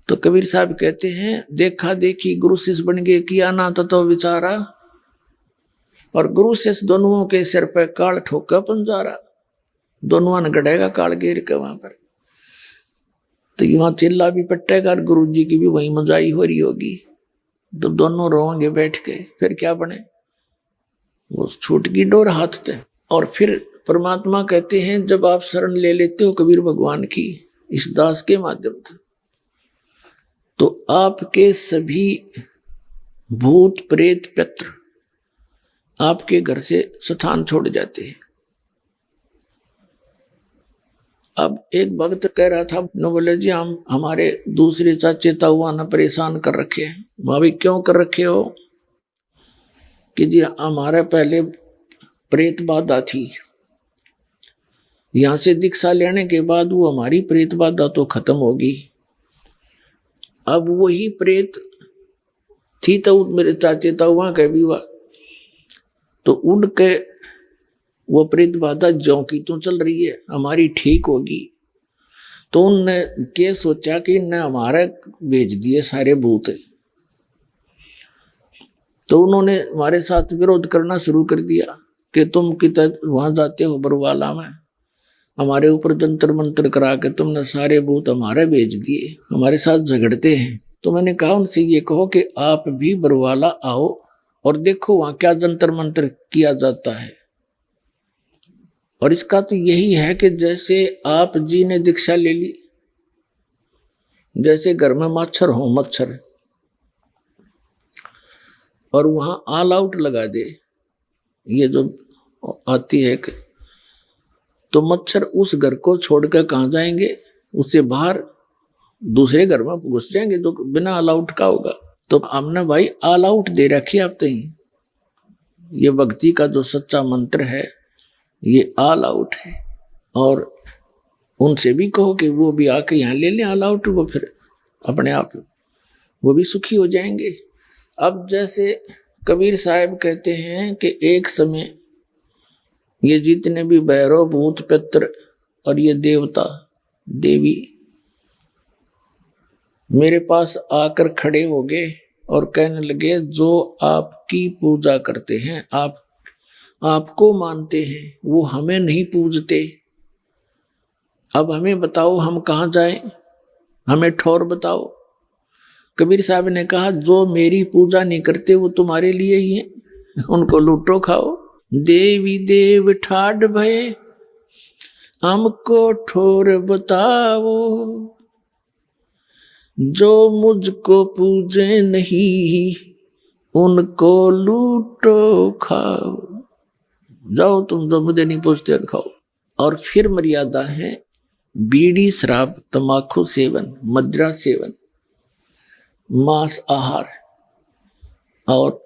तो कबीर साहब कहते हैं, देखा देखी गुरु शिष्य बन गए, किया ना तो विचारा, और गुरु शिष्य दोनों के सिर पर काल ठोका पंजारा। दोनों ने गढ़ेगा काल घेर के वहां पर। तो वहां चिल्ला भी पट्टेगा और गुरु जी की भी वही मजाई हो रही होगी। तो दोनों रोएंगे बैठ के, फिर क्या बने? वो छूट की डोर हाथ थे। और फिर परमात्मा कहते हैं, जब आप शरण ले लेते हो कबीर भगवान की इस दास के माध्यम से, तो आपके सभी भूत प्रेत पितृ आपके घर से स्थान छोड़ जाते हैं। अब एक भक्त कह रहा था, न बोले जी हम हमारे दूसरे चाचे ताऊआ ने परेशान कर रखे हैं। भाभी क्यों कर रखे हो? कि जी हमारे पहले प्रेत बाधा थी, यहां से दीक्षा लेने के बाद वो हमारी प्रेत बाधा तो खत्म होगी। अब वही प्रेत थी तो मेरे चाचे ताऊआ के भी हुआ, तो उनके वो प्रेत बाधा ज्यों की तो चल रही है, हमारी ठीक होगी। तो उनने क्या सोचा कि इनने हमारे भेज दिए सारे भूत, तो उन्होंने हमारे साथ विरोध करना शुरू कर दिया कि तुम कितना वहां जाते हो बरवाला में, हमारे ऊपर जंतर मंत्र करा के तुमने सारे भूत हमारे भेज दिए, हमारे साथ झगड़ते हैं। तो मैंने कहा उनसे ये कहो कि आप भी बरवाला आओ और देखो वहां क्या जंतर मंत्र किया जाता है। और इसका तो यही है कि जैसे आप जी ने दीक्षा ले ली, जैसे घर में मच्छर हो, मच्छर, और वहां ऑल आउट लगा दे, ये जो आती है कि, तो मच्छर उस घर को छोड़कर कहां जाएंगे? उससे बाहर दूसरे घर में घुस जाएंगे जो बिना ऑल आउट का होगा। तो हमने भाई ऑल आउट दे रखी आप तई। ये भक्ति का जो सच्चा मंत्र है ये ऑल आउट है। और उनसे भी कहो कि वो भी आके यहाँ ले लें ऑल आउट, वो फिर अपने आप वो भी सुखी हो जाएंगे। अब जैसे कबीर साहब कहते हैं कि एक समय ये जितने भी भैरव भूत पित्र और ये देवता देवी मेरे पास आकर खड़े हो गए और कहने लगे, जो आपकी पूजा करते हैं, आपको मानते हैं, वो हमें नहीं पूजते। अब हमें बताओ हम कहाँ जाएं, हमें ठौर बताओ। कबीर साहब ने कहा, जो मेरी पूजा नहीं करते वो तुम्हारे लिए ही है, उनको लूटो खाओ। देवी देव ठाड भये हमको ठोर बताओ, जो मुझको पूजे नहीं उनको लूटो खाओ। जाओ तुम जो मुझे नहीं पूछते खाओ। और फिर मर्यादा है बीड़ी शराब तंबाकू सेवन मदिरा सेवन मांस आहार और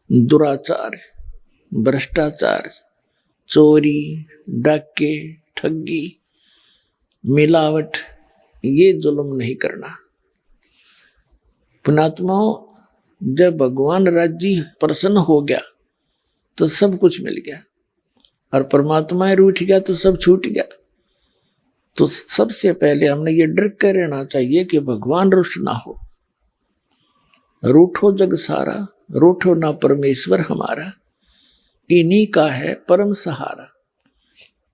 दुराचार भ्रष्टाचार चोरी डाके ठगी मिलावट ये जुल्म नहीं करना। पुणात्माओं जब भगवान राजी प्रसन्न हो गया तो सब कुछ मिल गया और परमात्मा रूठ गया तो सब छूट गया। तो सबसे पहले हमने ये डर कर रहना चाहिए कि भगवान रुष्ट ना हो। रूठो जग सारा रूठो ना परमेश्वर हमारा इन्हीं का है परम सहारा।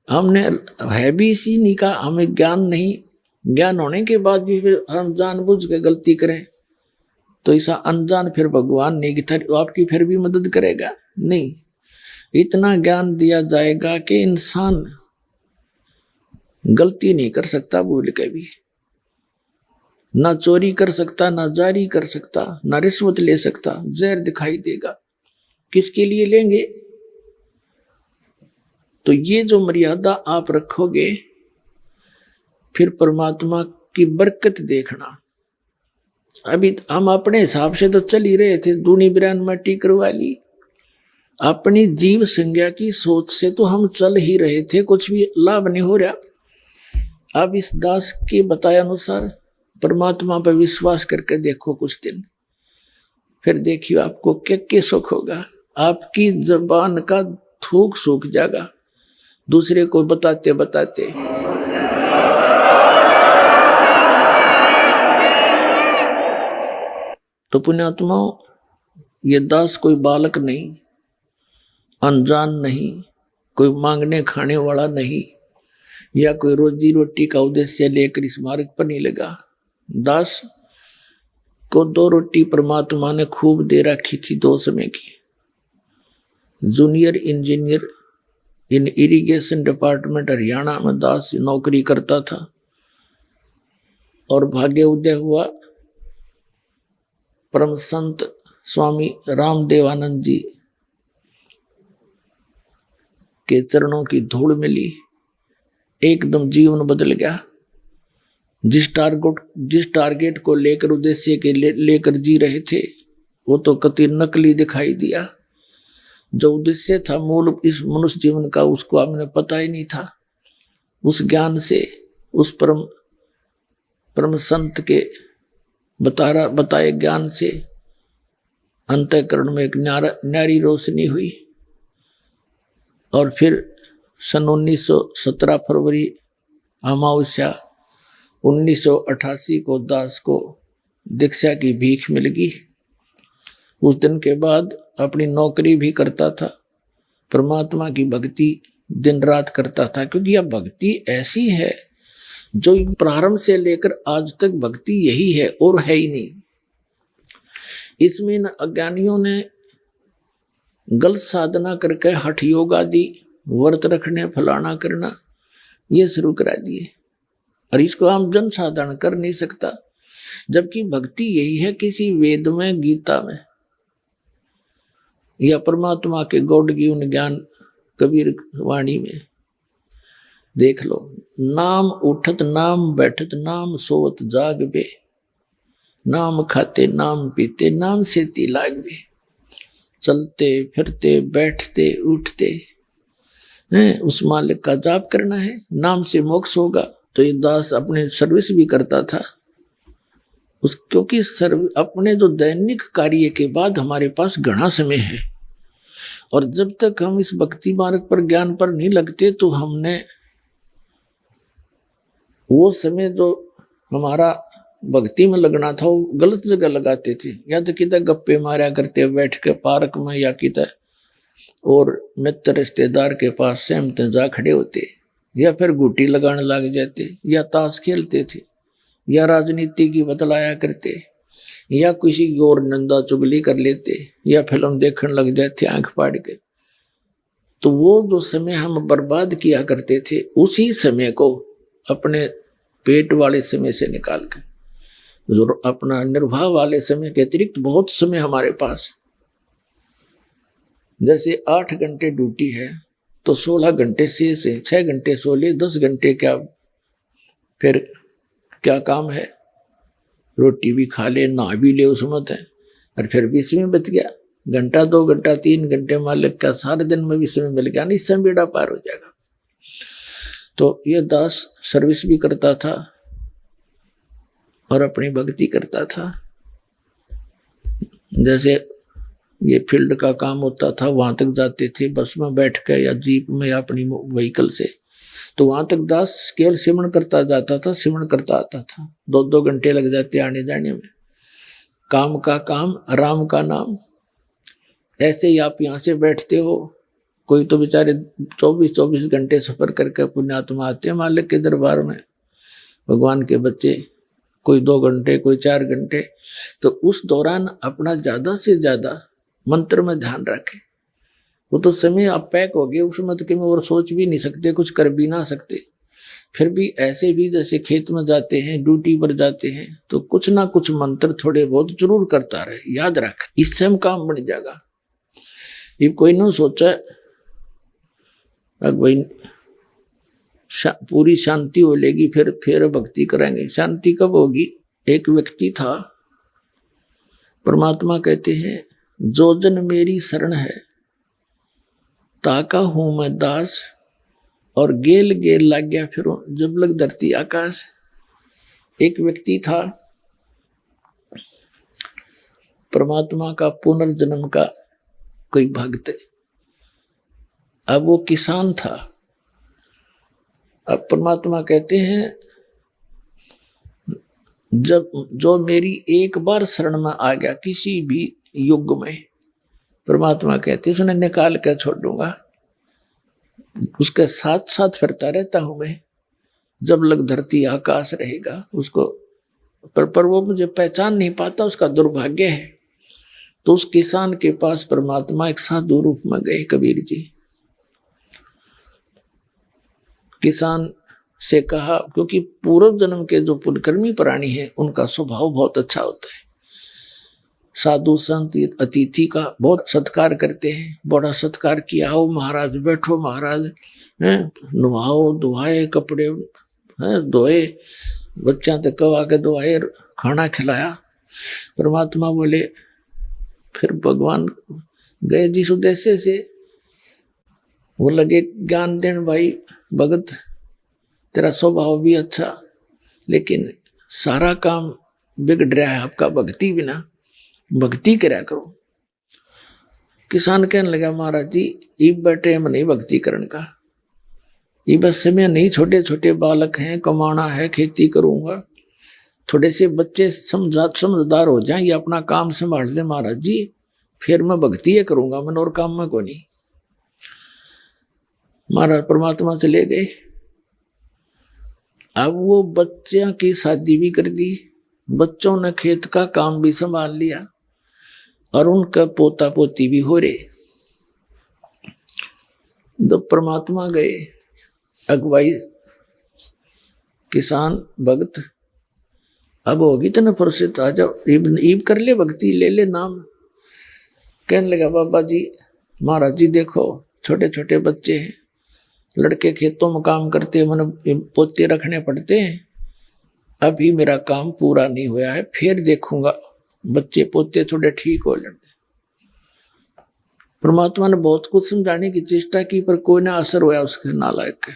हमने है भी इसी नहीं का, हमें ज्ञान नहीं, ज्ञान होने के बाद भी फिर हम जानबूझ के गलती करें तो ऐसा अनजान फिर भगवान नहीं कि आपकी फिर भी मदद करेगा नहीं। इतना ज्ञान दिया जाएगा कि इंसान गलती नहीं कर सकता भूल के भी, ना चोरी कर सकता ना जारी कर सकता ना रिश्वत ले सकता। जहर दिखाई देगा किसके लिए लेंगे। तो ये जो मर्यादा आप रखोगे फिर परमात्मा की बरकत देखना। अभी हम अपने हिसाब से तो चल ही रहे थे, दूनी बिरान मट्टी करवा ली। अपनी जीव संज्ञा की सोच से तो हम चल ही रहे थे, कुछ भी लाभ नहीं हो रहा। अब इस दास के बताए अनुसार परमात्मा पर विश्वास करके देखो कुछ दिन, फिर देखियो आपको क्या सुख होगा। आपकी जबान का थूक सूख जाएगा दूसरे को बताते बताते। तो पुण्यात्माओं ये दास कोई बालक नहीं, अनजान नहीं, कोई मांगने खाने वाला नहीं, या कोई रोजी रोटी का उद्देश्य लेकर इस मार्ग पर नहीं लगा। दास को 2 रोटी परमात्मा ने खूब दे रखी थी 2 समय की। जूनियर इंजीनियर इन इरिगेशन डिपार्टमेंट हरियाणा में दास नौकरी करता था और भाग्य उदय हुआ परम संत स्वामी रामदेवानंद जी के चरणों की धूल मिली, एकदम जीवन बदल गया। जिस टारगेट को लेकर उद्देश्य के लेकर जी रहे थे वो तो कति नकली दिखाई दिया। जो उद्देश्य था मूल इस मनुष्य जीवन का उसको हमने पता ही नहीं था। उस ज्ञान से उस परम संत के बताए ज्ञान से अंतःकरण में एक न्यारी रोशनी हुई। और फिर सन 1917 फरवरी अमावस्या 1988 को दास को दीक्षा की भीख मिल गई। उस दिन के बाद अपनी नौकरी भी करता था, परमात्मा की भक्ति दिन रात करता था, क्योंकि यह भक्ति ऐसी है जो प्रारंभ से लेकर आज तक भक्ति यही है और है ही नहीं। इसमें अज्ञानियों ने गलत साधना करके हठ योग आदि व्रत रखने फलाना करना ये शुरू करा दिए और इसको आम जन साधारण कर नहीं सकता। जबकि भक्ति यही है, किसी वेद में गीता में या परमात्मा के गौड़ जीवन ज्ञान कबीर वाणी में देख लो, नाम उठत नाम बैठत नाम सोवत जाग बे, नाम खाते नाम पीते नाम से लाग बे। चलते फिरते बैठते उठते हैं उस मालिक का जाप करना है, नाम से मोक्ष होगा। तो ये दास अपने सर्विस भी करता था क्योंकि अपने जो दैनिक कार्य के बाद हमारे पास घना समय है और जब तक हम इस भक्ति मार्ग पर ज्ञान पर नहीं लगते तो हमने वो समय जो हमारा भक्ति में लगना था वो गलत जगह लगाते थे। या तो किधर गप्पे मारा करते बैठ के पार्क में या किधर और मित्र रिश्तेदार के पास सहमते जा खड़े होते, या फिर गुटी लगाने लग जाते, या ताश खेलते थे, या राजनीति की बतलाया करते, या किसी की और नंदा चुगली कर लेते, या फिल्म देखने लग जाते आंख फाड़ के। तो वो जो समय हम बर्बाद किया करते थे उसी समय को अपने पेट वाले समय से निकाल कर जो अपना निर्वाह वाले समय के अतिरिक्त बहुत समय हमारे पास, जैसे 8 घंटे ड्यूटी है तो 16 घंटे से 6 घंटे सो ले, 10 घंटे क्या फिर क्या काम है, रोटी भी खा ले, नहा भी ले उस मत है, और फिर भी समय बच गया, घंटा 2 घंटा 3 घंटे मालिक का सारे दिन में भी समय मिल गया, नहीं समय बेड़ा पार हो जाएगा। तो ये दास सर्विस भी करता था और अपनी भक्ति करता था। जैसे ये फील्ड का काम होता था, वहां तक जाते थे बस में बैठ कर या जीप में या अपनी व्हीकल से, तो वहां तक दास केवल सिमरन करता जाता था, सिमरन करता आता था। 2-2 घंटे लग जाते आने जाने में। काम का काम, राम का नाम। ऐसे ही आप यहाँ से बैठते हो, कोई तो बेचारे 24-24 घंटे सफर करके पुण्यात्मा आते हैं मालिक के दरबार में, भगवान के बच्चे, कोई 2 घंटे, कोई 4 घंटे। तो उस दौरान अपना ज्यादा से ज्यादा मंत्र में ध्यान रखें। वो तो समय आप पैक हो गए उसमें, तो कि मैं और सोच भी नहीं सकते, कुछ कर भी ना सकते। फिर भी ऐसे भी जैसे खेत में जाते हैं, ड्यूटी पर जाते हैं, तो कुछ ना कुछ मंत्र थोड़े बहुत जरूर करता रहे, याद रख, इससे हम काम बन जाएगा। ये कोई ना सोचा भाई पूरी शांति हो लेगी फिर भक्ति करेंगे। शांति कब होगी? एक व्यक्ति था, परमात्मा कहते हैं जो जन मेरी शरण है ताका हूं मैं दास, और गेल गेल लग गया फिरो जब लग धरती आकाश। एक व्यक्ति था परमात्मा का पुनर्जन्म का कोई भक्त, अब वो किसान था। अब परमात्मा कहते हैं जब जो मेरी एक बार शरण में आ गया किसी भी युग में, परमात्मा कहते हैं उसने निकाल कर छोड़ दूंगा, उसके साथ साथ फिरता रहता हूं मैं जब लग धरती आकाश रहेगा उसको। पर वो मुझे पहचान नहीं पाता, उसका दुर्भाग्य है। तो उस किसान के पास परमात्मा एक साधु रूप में गए, कबीर जी। किसान से कहा, क्योंकि पूर्व जन्म के जो पुण्यकर्मी प्राणी हैं उनका स्वभाव बहुत अच्छा होता है, साधु संत अतिथि का बहुत सत्कार करते हैं। बड़ा सत्कार किया, आओ महाराज बैठो, महाराज नुहाओ धुआए, कपड़े धोए, बच्चा तक कवा के धोआए, खाना खिलाया। परमात्मा बोले, फिर भगवान गए जिस उद्देश्य से, वो लगे ज्ञान देन, भाई भगत तेरा स्वभाव भी अच्छा, लेकिन सारा काम बिगड़ रहा है आपका भक्ति बिना, भक्ति करा करो। किसान कहने लगा, महाराज जी इब बैठे हम नहीं भक्ति करने का, ये बस समय नहीं, छोटे छोटे बालक हैं, कमाना है, खेती करूंगा, थोड़े से बच्चे समझदार हो जाएं, ये अपना काम संभाल दे महाराज जी, फिर मैं भक्ति ये करूंगा, मैं और काम में को नहीं। महाराज परमात्मा से ले गए। अब वो बच्चियों की शादी भी कर दी, बच्चों ने खेत का काम भी संभाल लिया, और उनका पोता पोती भी हो रहे। जब परमात्मा गए, अगुवाई किसान भक्त, अब होगी तो न फुर्सत, आ जाओ ईब कर ले, भक्ति ले ले नाम। कहने लगा, बाबा जी महाराज जी देखो छोटे छोटे बच्चे हैं, लड़के खेतों में काम करते हैं, मैंने पोते रखने पड़ते हैं, अभी मेरा काम पूरा नहीं हुआ है, फिर देखूंगा, बच्चे पोते थोड़े ठीक हो लेते। परमात्मा ने बहुत कुछ समझाने की चेष्टा की, पर कोई ना असर हुआ उसके नालायक के।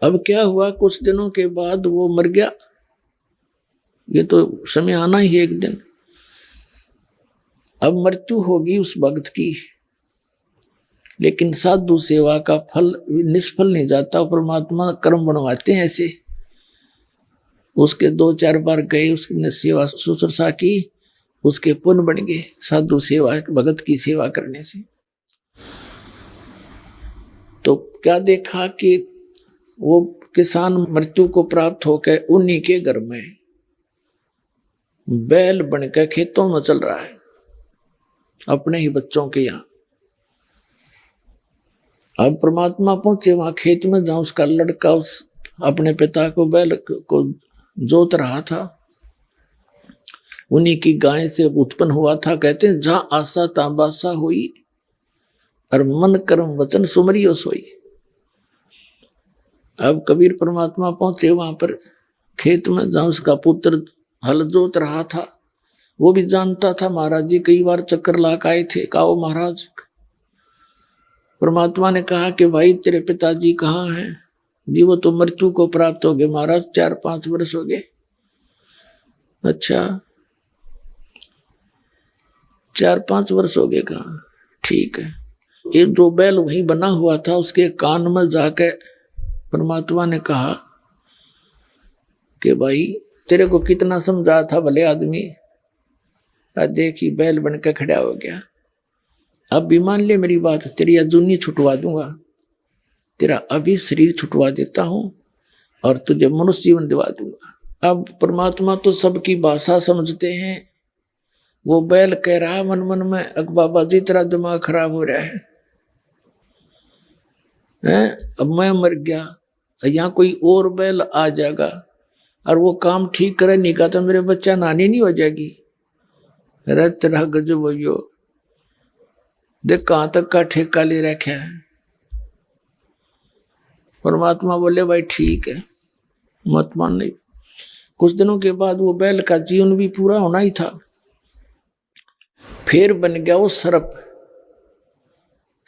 अब क्या हुआ, कुछ दिनों के बाद वो मर गया। ये तो समय आना ही है एक दिन। अब मृत्यु होगी उस भक्त की, लेकिन साधु सेवा का फल निष्फल नहीं जाता। परमात्मा कर्म बनवाते हैं ऐसे। उसके 2-4 बार गए, उसने सेवा शुश्रूषा की, उसके पुण्य बन गए साधु सेवा, भगत की सेवा करने से। तो क्या देखा कि वो किसान मृत्यु को प्राप्त होकर उन्हीं के घर में बैल बनकर खेतों में चल रहा है, अपने ही बच्चों के यहाँ। अब परमात्मा पहुंचे वहां खेत में, जहां उसका लड़का उस अपने पिता को बैल को जोत रहा था, उन्हीं की गाय से उत्पन्न हुआ था। कहते हैं जहां आशा ता बासा हुई, और मन कर्म वचन सुमरियो सोई। अब कबीर परमात्मा पहुंचे वहां पर खेत में, जहां उसका पुत्र हल जोत रहा था। वो भी जानता था महाराज जी कई बार चक्कर लाक आए थे। कहो महाराज, परमात्मा ने कहा कि भाई तेरे पिताजी कहाँ हैं? जी वो तो मृत्यु को प्राप्त हो गए महाराज, 4-5 वर्ष हो गए। अच्छा 4-5 वर्ष हो गए, कहा ठीक है। एक जो बैल वहीं बना हुआ था उसके कान में जाके परमात्मा ने कहा कि भाई तेरे को कितना समझा था भले आदमी, देखी बैल बन के खड़ा हो गया। अब भी मान ले मेरी बात, तेरी अजूनी छुटवा दूंगा, तेरा अभी शरीर छुटवा देता हूं और तुझे मनुष्य जीवन दिवा दूंगा। अब परमात्मा तो सबकी भाषा समझते हैं। वो बैल कह रहा मन मन में, अक बाबा जी तेरा दिमाग खराब हो रहा है, अब मैं मर गया, यहाँ कोई और बैल आ जाएगा और वो काम ठीक करे नहीं का तो मेरे बच्चा नानी नहीं हो जाएगी। अरे तेरा गजब हो, देख कहां तक का ठेका ले रखा है। परमात्मा बोले भाई ठीक है, मत मान नहीं। कुछ दिनों के बाद वो बैल का जीवन भी पूरा होना ही था। फिर बन गया वो सर्प।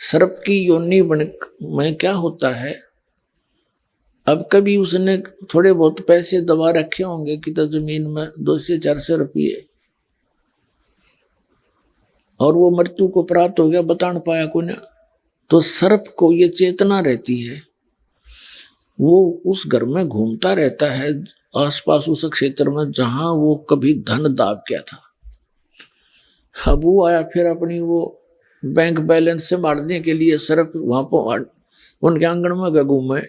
सर्प की योनि बन में क्या होता है, अब कभी उसने थोड़े बहुत पैसे दबा रखे होंगे कि तो जमीन में 200-400 रुपये, और वो मृत्यु को प्राप्त हो गया, बता न पाया को ना। तो सर्प को ये चेतना रहती है, वो उस घर में घूमता रहता है आसपास उस क्षेत्र में जहां वो कभी धन दाब गया था। अब वो आया फिर अपनी वो बैंक बैलेंस से मारने के लिए सर्प वहां पर उनके आंगन में घूमे,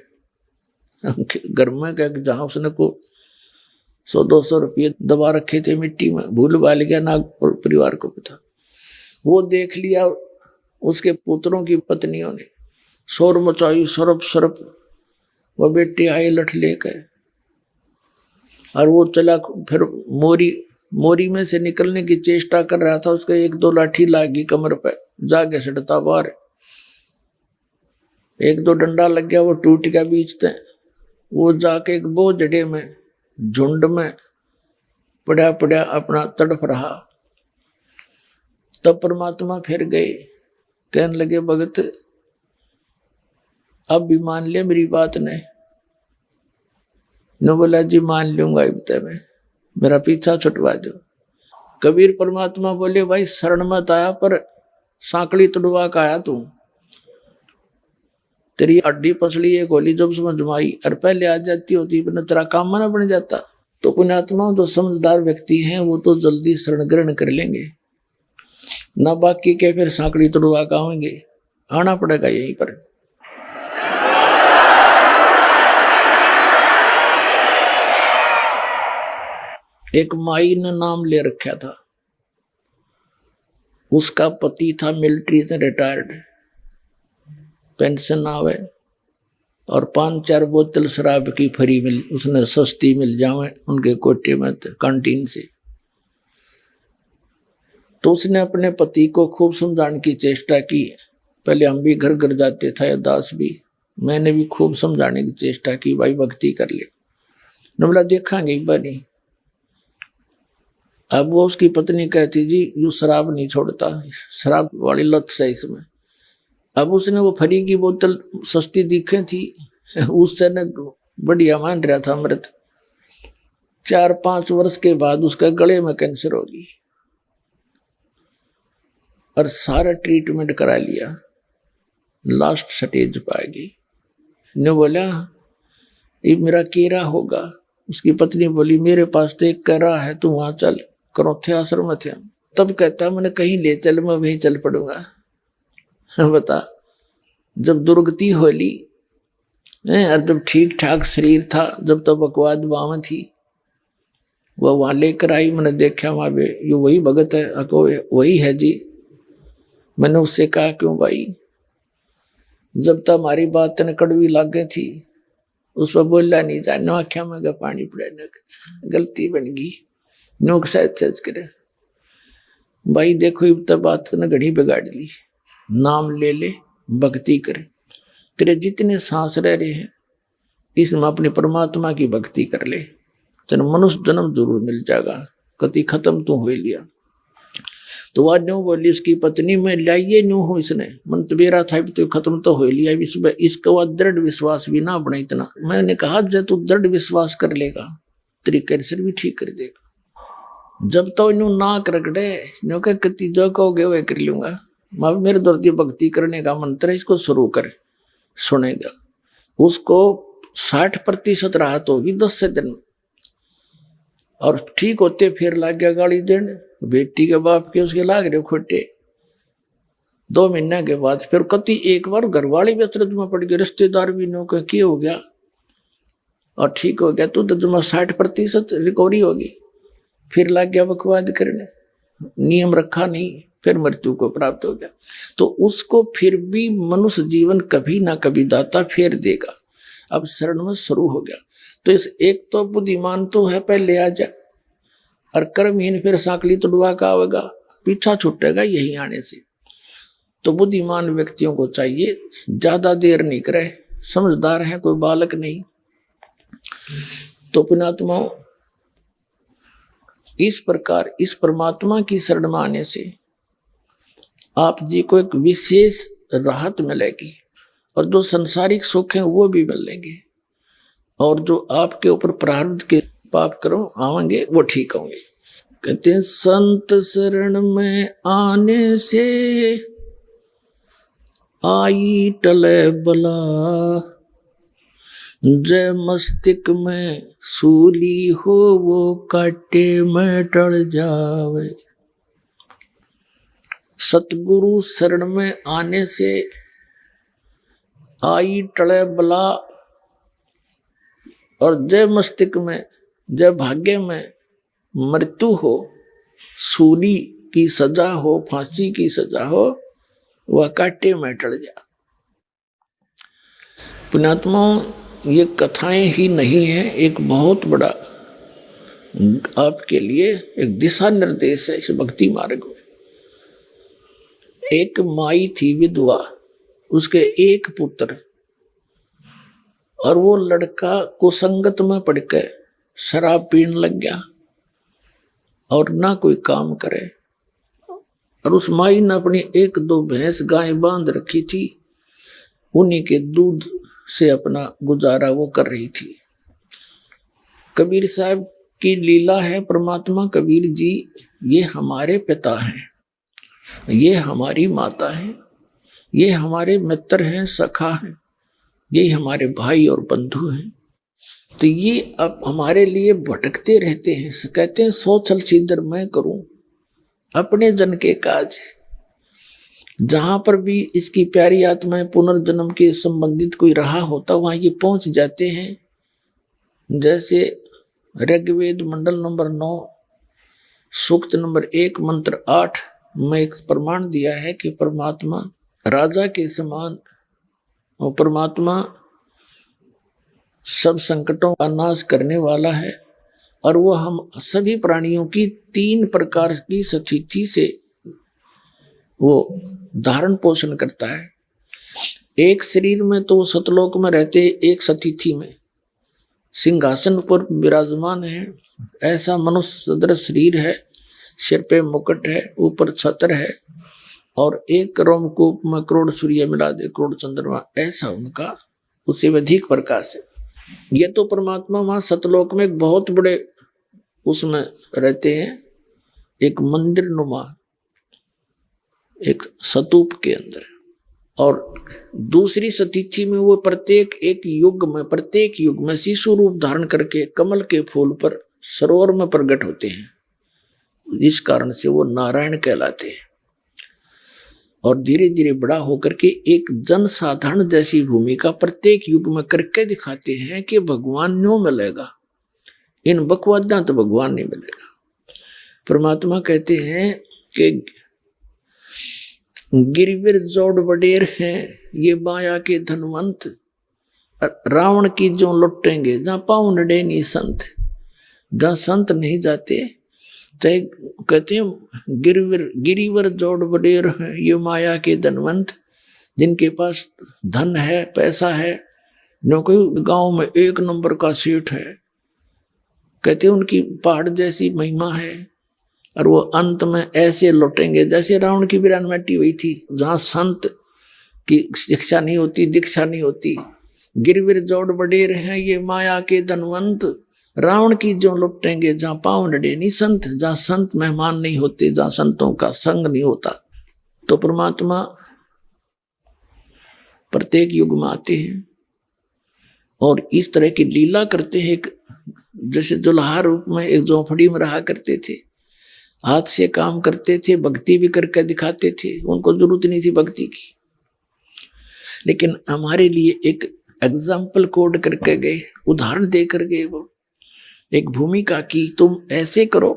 घर में गया जहां उसने को 100-200 रुपये दबा रखे थे मिट्टी में, भूल भाल गया नाग परिवार को पता। वो देख लिया, उसके पुत्रों की पत्नियों ने शोर मचाई, सरप सरप। वो बेटे आए लठ लेकर और वो चला, फिर मोरी में से निकलने की चेष्टा कर रहा था। उसका 1-2 लाठी लागी कमर पे, जाके सटता बाहर। 1-2 डंडा लग गया, वो टूट गया बीच से। वो जाके एक बोझड़े में झुंड में पड़ा पड़ा अपना तड़प रहा। तब परमात्मा फिर गए, कहने लगे भगत अब भी मान लिया मेरी बात ने? न बोला जी मान लूंगा, इब्ते में मेरा पीछा छुटवा दो। कबीर परमात्मा बोले भाई शरण मत आया पर सांकली तुड़वा का आया तू। तेरी हड्डी पसली एक होली जब समझ आई और पहले आ जाती होती पर तेरा काम मना बन जाता। तो पुण्यात्मा जो समझदार व्यक्ति हैं वो तो जल्दी शरण ग्रहण कर लेंगे, ना बाकी के फिर सांकड़ी तुड़वा का आएंगे, आना पड़ेगा यहीं पर। एक माई ने नाम ले रखा था, उसका पति था मिलिट्री से रिटायर्ड, पेंशन आवे और 5-4 बोतल शराब की फ्री मिल, उसने सस्ती मिल जावे उनके कोटे में कैंटीन से। तो उसने अपने पति को खूब समझाने की चेष्टा की। पहले हम भी घर घर जाते थे, दास भी, मैंने भी खूब समझाने की चेष्टा की, भाई भक्ति कर ले। न बोला देखांगे एक बार नहीं। अब वो उसकी पत्नी कहती जी यू शराब नहीं छोड़ता, शराब वाली लत से इसमें। अब उसने वो फ्री की बोतल सस्ती दिखे थी, उससे न बढ़िया मान रहा था अमृत। 4-5 वर्ष के बाद उसका गले में कैंसर हो गई और सारा ट्रीटमेंट करा लिया, लास्ट स्टेज पर आ गई। ने बोला ये मेरा केरा होगा। उसकी पत्नी बोली मेरे पास तो एक केरा है, तू वहां चल, करो थे आश्रम थे। तब कहता मैंने कहीं ले चल, मैं वहीं चल पड़ूंगा। बता, जब दुर्गति होली और जब ठीक ठाक शरीर था, जब तक बकवाद बाम थी, वह वहां लेकर आई। मैंने देखा वहां पे ये वही भगत है, अको वही है जी। मैंने उससे कहा क्यों भाई, जब तक हमारी बात ने कड़वी लागे थी उस पर बोलना नहीं जा, नो आख्या में का पानी पड़े न, गलती बन गई, नो सहज करे। भाई देखो इब तक बात ने घड़ी बिगाड़ ली। नाम ले ले, भक्ति करे, तेरे जितने सांस रह रहे हैं इसमें अपने परमात्मा की भक्ति कर ले, तेरे मनुष्य जन्म जरूर मिल जाएगा। कति खत्म तो हो लिया। तो आज न्यू बोली उसकी पत्नी में लाइए न्यू हो, इसने मन तबेरा था तो खत्म तो हो लिया। इसका वह दृढ़ विश्वास भी ना बना इतना। मैंने कहा जब तू दृढ़ विश्वास कर लेगा तेरी कैंसर भी ठीक कर देगा। जब तो न्यू ना करकड़े न्यू कह कति जो कहोगे वह कर लूंगा। मेरे दौरती भक्ति करने का मंत्र है, इसको शुरू कर, सुनेगा। उसको 60% राहत होगी 10 से दिन, और ठीक होते फिर लाग गया गाली देने। बेटी के बाप के उसके लाग रहे खोटे। 2 महीने के बाद फिर कति एक बार घरवाली भी असरत में पड़ गए, रिश्तेदार भी नो का क्या हो गया और ठीक हो गया, तो जमा 60% रिकवरी होगी। फिर लाग गया बकवाद करने, नियम रखा नहीं, फिर मृत्यु को प्राप्त हो गया। तो उसको फिर भी मनुष्य जीवन कभी ना कभी दाता फेर देगा। अब शरण में शुरू हो गया। तो इस एक तो बुद्धिमान तो है पहले आ जा, और कर्महीन फिर सांकली तुड़वा का आवेगा, पीछा छूटेगा यही आने से। तो बुद्धिमान व्यक्तियों को चाहिए ज्यादा देर नहीं करे, समझदार है, कोई बालक नहीं। तो पुण्यात्मा इस प्रकार इस परमात्मा की शरण में आने से आप जी को एक विशेष राहत मिलेगी, और जो संसारिक सुख हैं वो भी मिलेंगे, और जो आपके ऊपर प्रारब्ध के पाप करो आवेंगे वो ठीक होंगे। कहते हैं संत शरण में आने से आई टले बला, जय मस्तिष्क में सूली हो वो काटे में टल जावे। सतगुरु शरण में आने से आई टले बला, और जय मस्तिष्क में, जय भाग्य में मृत्यु हो, सूली की सजा हो, फांसी की सजा हो, वह काटे में टल जा। पुण्यात्मा ये कथाएं ही नहीं है, एक बहुत बड़ा आपके लिए एक दिशा निर्देश है इस भक्ति मार्ग में। एक माई थी विधवा, उसके एक पुत्र, और वो लड़का कुसंगत में पड़कर शराब पीने लग गया और ना कोई काम करे। और उस माई ने अपनी 1-2 भैंस गाय बांध रखी थी, उन्हीं के दूध से अपना गुजारा वो कर रही थी। कबीर साहब की लीला है, परमात्मा कबीर जी ये हमारे पिता हैं, ये हमारी माता है, ये हमारे मित्र हैं, सखा हैं, ये हमारे भाई और बंधु हैं। तो ये अब हमारे लिए भटकते रहते हैं। कहते हैं सो चल सीधर मैं करूं अपने जन के काज। जहां पर भी इसकी प्यारी आत्मा पुनर्जन्म के संबंधित कोई रहा होता वहां ये पहुंच जाते हैं। जैसे ऋग्वेद मंडल नंबर 9 सूक्त नंबर 1 मंत्र 8 में एक प्रमाण दिया है कि परमात्मा राजा के समान, और परमात्मा सब संकटों का नाश करने वाला है, और वो हम सभी प्राणियों की 3 प्रकार की स्थिति से वो धारण पोषण करता है। एक शरीर में तो सतलोक में रहते, एक स्थिति में सिंहासन पर विराजमान है, ऐसा मनुष्य सदृश शरीर है, सिर पे मुकुट है, ऊपर छत्र है, और एक रोमकूप में करोड़ सूर्य मिला दे, करोड़ चंद्रमा, ऐसा उनका उसे अधिक प्रकाश है। ये तो परमात्मा वहां सतलोक में एक बहुत बड़े उसमें रहते हैं, एक मंदिर नुमा, एक स्तूप के अंदर। और दूसरी स्थिति में वो प्रत्येक युग में शिशु रूप धारण करके कमल के फूल पर सरोवर में प्रकट होते हैं। इस कारण से वो नारायण कहलाते हैं। और धीरे धीरे बड़ा होकर के एक जनसाधारण जैसी भूमिका प्रत्येक युग में करके दिखाते हैं कि भगवान न्यों मिलेगा, इन बकवादा तो भगवान नहीं मिलेगा। परमात्मा कहते हैं कि गिरवीर जोड़ बडेर हैं ये माया के धनवंत, रावण की जो लुटेंगे जहां पाँव नडे नहीं संत, जहां संत नहीं जाते, चाहे कहते हैं गिरिवर जोड़ बडेर है ये माया के धनवंत, जिनके पास धन है पैसा है, न कोई गांव में एक नंबर का सेठ है, कहते उनकी पहाड़ जैसी महिमा है, और वो अंत में ऐसे लौटेंगे जैसे रावण की वीरान मिट्टी हुई थी, जहां संत की शिक्षा नहीं होती, दीक्षा नहीं होती। गिरविर जोड़ बडेर हैं ये माया के धनवंत, रावण की जो लुटेंगे जहां पाँव नडे नहीं संत, जहां संत मेहमान नहीं होते, जहां संतों का संग नहीं होता। तो परमात्मा प्रत्येक युग में आते हैं और इस तरह की लीला करते हैं। जैसे दुल्हा रूप में एक झोंपड़ी में रहा करते थे, हाथ से काम करते थे, भक्ति भी करके दिखाते थे, उनको जरूरत नहीं थी भक्ति की, लेकिन हमारे लिए एक एग्जाम्पल कोड करके गए, उदाहरण दे कर गए, वो एक भूमिका की तुम ऐसे करो।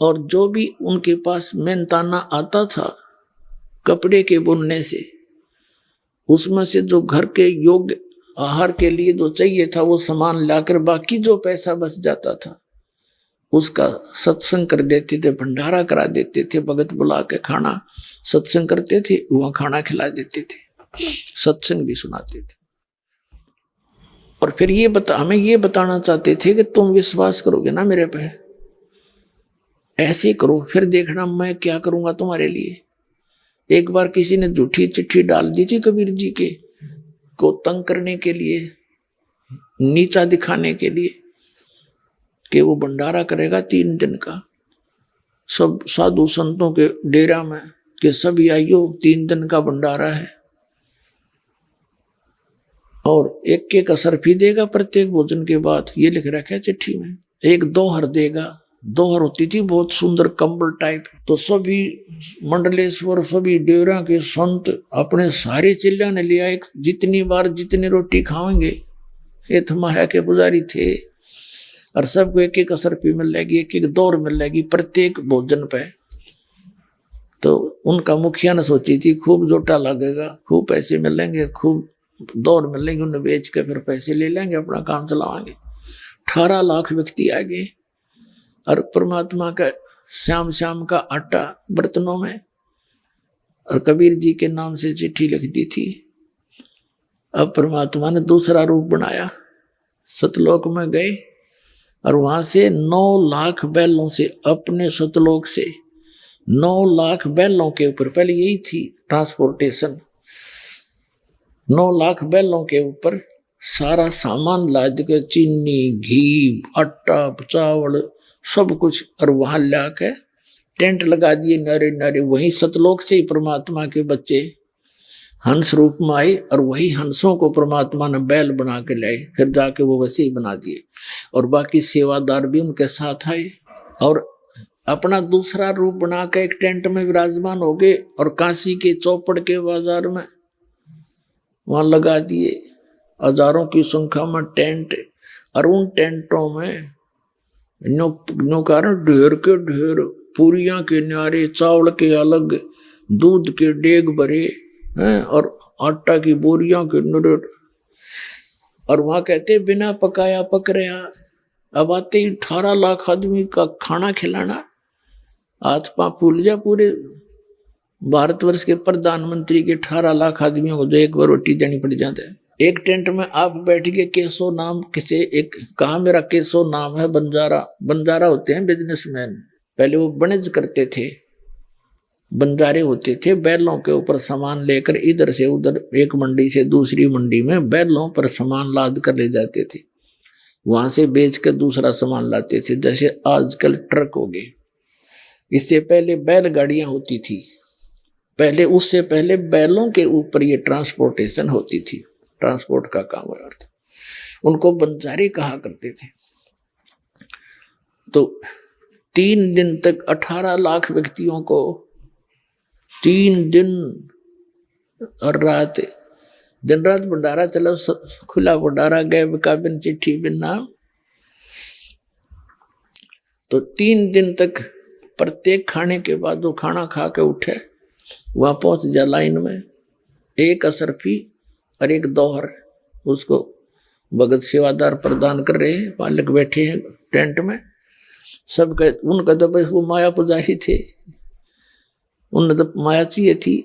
और जो भी उनके पास मेहनताना आता था कपड़े के बुनने से, उसमें से जो घर के योग्य आहार के लिए जो चाहिए था वो सामान लाकर बाकी जो पैसा बच जाता था उसका सत्संग कर देते थे, भंडारा करा देते थे, भगत बुला के खाना सत्संग करते थे, वहां खाना खिला देते थे, सत्संग भी सुनाते थे। और फिर हमें ये बताना चाहते थे कि तुम विश्वास करोगे ना मेरे पे, ऐसे करो फिर देखना मैं क्या करूंगा तुम्हारे लिए। एक बार किसी ने झूठी चिट्ठी डाल दी थी कबीर जी के को तंग करने के लिए, नीचा दिखाने के लिए, कि वो भंडारा करेगा 3 दिन का, सब साधु संतों के डेरा में, कि सभी आइयो 3 दिन का भंडारा है, और एक असर भी देगा प्रत्येक भोजन के बाद। ये लिख रखा है चिट्ठी में। एक दोहर देगा, दोहर होती थी बहुत सुंदर कंबल टाइप। तो सभी मंडलेश्वर, सभी डेरा के संत अपने सारे चिल्ला ने लिया, एक जितनी बार जितनी रोटी खाएंगे, ये थमाया के पुजारी थे, और सबको एक असर भी मिल जाएगी, एक दौर मिल जाएगी प्रत्येक भोजन पे। तो उनका मुखिया ने सोची थी खूब जोटा लगेगा, खूब पैसे मिलेंगे, खूब दौड़ मिलेंगे, उन्हें बेच के फिर पैसे ले लेंगे, अपना काम चलाएंगे। 18 लाख व्यक्ति आ गए, और परमात्मा का श्याम का आटा बर्तनों में, और कबीर जी के नाम से चिट्ठी लिख दी थी। अब परमात्मा ने दूसरा रूप बनाया, सतलोक में गए, और वहां से 9 लाख बैलों से, अपने सतलोक से 9 लाख बैलों के ऊपर, पहले यही थी ट्रांसपोर्टेशन, 9 लाख बैलों के ऊपर सारा सामान लाद के, चीनी, घी, आटा, चावल, सब कुछ, और वहां ला के टेंट लगा दिए नारे नारे। वहीं सतलोक से ही परमात्मा के बच्चे हंस रूप में आए, और वही हंसों को परमात्मा ने बैल बना के लाए, फिर जाके वो वैसे ही बना दिए, और बाकी सेवादार भी उनके साथ आए, और अपना दूसरा रूप बना के एक टेंट में विराजमान हो गए, और काशी के चौपड़ के बाजार में वहां लगा दिए हजारों की संख्या में टेंट, और उन टेंटों में नो कारण ढेर के ढेर पूरियां के न्यारे, चावल के अलग, दूध के डेग भरे हैं, और आटा की बोरियां के नरेट। और वहां कहते बिना पकाया पक रहा। अब आते ही 18 लाख आदमी का खाना खिलाना, हाथ पांव फूल जा पूरे भारतवर्ष के प्रधानमंत्री के 18 लाख आदमियों को जो एक बार रोटी देनी पड़ जाता है। एक टेंट में आप बैठ के, केशव नाम किसे एक कहा, मेरा केशव नाम है, बंजारा होते हैं बिजनेसमैन, पहले वो वणिज करते थे, बंजारे होते थे, बैलों के ऊपर सामान लेकर इधर से उधर, एक मंडी से दूसरी मंडी में बैलों पर सामान लाद कर ले जाते थे, वहां से बेच कर दूसरा सामान लाते थे, जैसे आजकल ट्रक हो गए। इससे पहले बैलगाड़ियां होती थी, पहले उससे पहले बैलों के ऊपर ये ट्रांसपोर्टेशन होती थी, ट्रांसपोर्ट का काम हुआ था। उनको बंजारे कहा करते थे। तो 3 दिन तक 18 लाख व्यक्तियों को 3 दिन और रात, दिन रात भंडारा चला, खुला भंडारा, गैब का बिन चिट्ठी बिन नाम। तो 3 दिन तक प्रत्येक खाने के बाद वो खाना खा के उठे, वहां पहुंच जा लाइन में, एक असरफी और एक दोहर उसको भगत सेवादार प्रदान कर रहे हैं, पालक बैठे हैं टेंट में। सब उनका तो बस वो माया पुजारी थे, उन्हें तो माया चाहिए थी।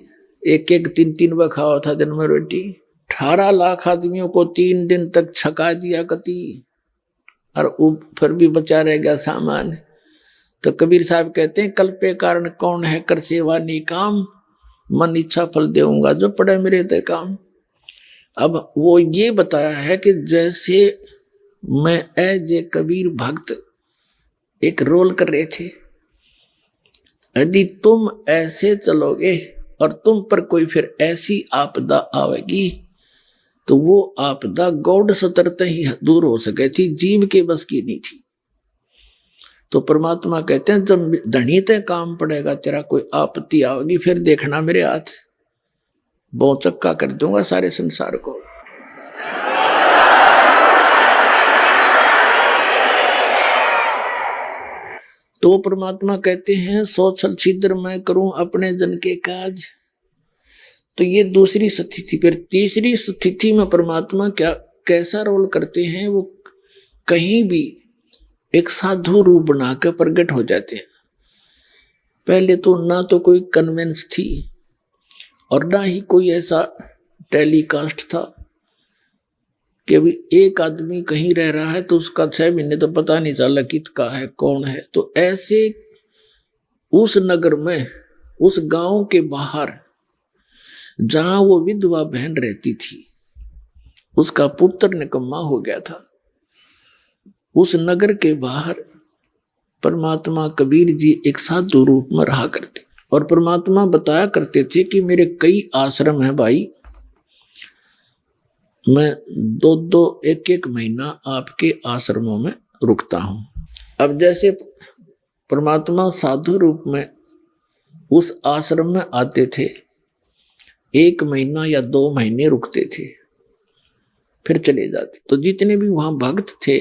एक एक 3-3 बार खावा था दिन में रोटी। 18 लाख आदमियों को 3 दिन तक छका दिया कति, और फिर भी बचा रह गया सामान। तो कबीर साहब कहते हैं, कल पे कारण कौन है कर सेवा नी काम, मन इच्छा फल देऊंगा जो पड़े मेरे ते काम। अब वो ये बताया है कि जैसे मैं एज ए कबीर भक्त एक रोल कर रहे थे, यदि तुम ऐसे चलोगे और तुम पर कोई फिर ऐसी आपदा आवेगी तो वो आपदा गौड़ सतरत ही दूर हो सके थी, जीव के बस की नहीं थी। तो परमात्मा कहते हैं जब धनी ते काम पड़ेगा, तेरा कोई आपत्ति आवेगी, फिर देखना मेरे हाथ बहुचक्का कर दूंगा सारे संसार को। तो परमात्मा कहते हैं, सो छल छिद्र मैं करूं अपने जन के काज। तो ये दूसरी स्थिति। फिर तीसरी स्थिति में परमात्मा क्या कैसा रोल करते हैं, वो कहीं भी एक साधु रूप बनाकर प्रकट हो जाते हैं। पहले तो ना तो कोई कन्वेंस थी और ना ही कोई ऐसा टेलीकास्ट था कि अभी एक आदमी कहीं रह रहा है तो उसका 6 महीने तो पता नहीं चला किसका है कौन है। तो ऐसे उस नगर में, उस गांव के बाहर जहां वो विधवा बहन रहती थी, उसका पुत्र निकम्मा हो गया था। उस नगर के बाहर परमात्मा कबीर जी एक साधु रूप में रहा करते और परमात्मा बताया करते थे कि मेरे कई आश्रम हैं भाई, मैं 2-2 1-1 महीना आपके आश्रमों में रुकता हूं। अब जैसे परमात्मा साधु रूप में उस आश्रम में आते थे, 1 महीना या 2 महीने रुकते थे, फिर चले जाते। तो जितने भी वहां भक्त थे,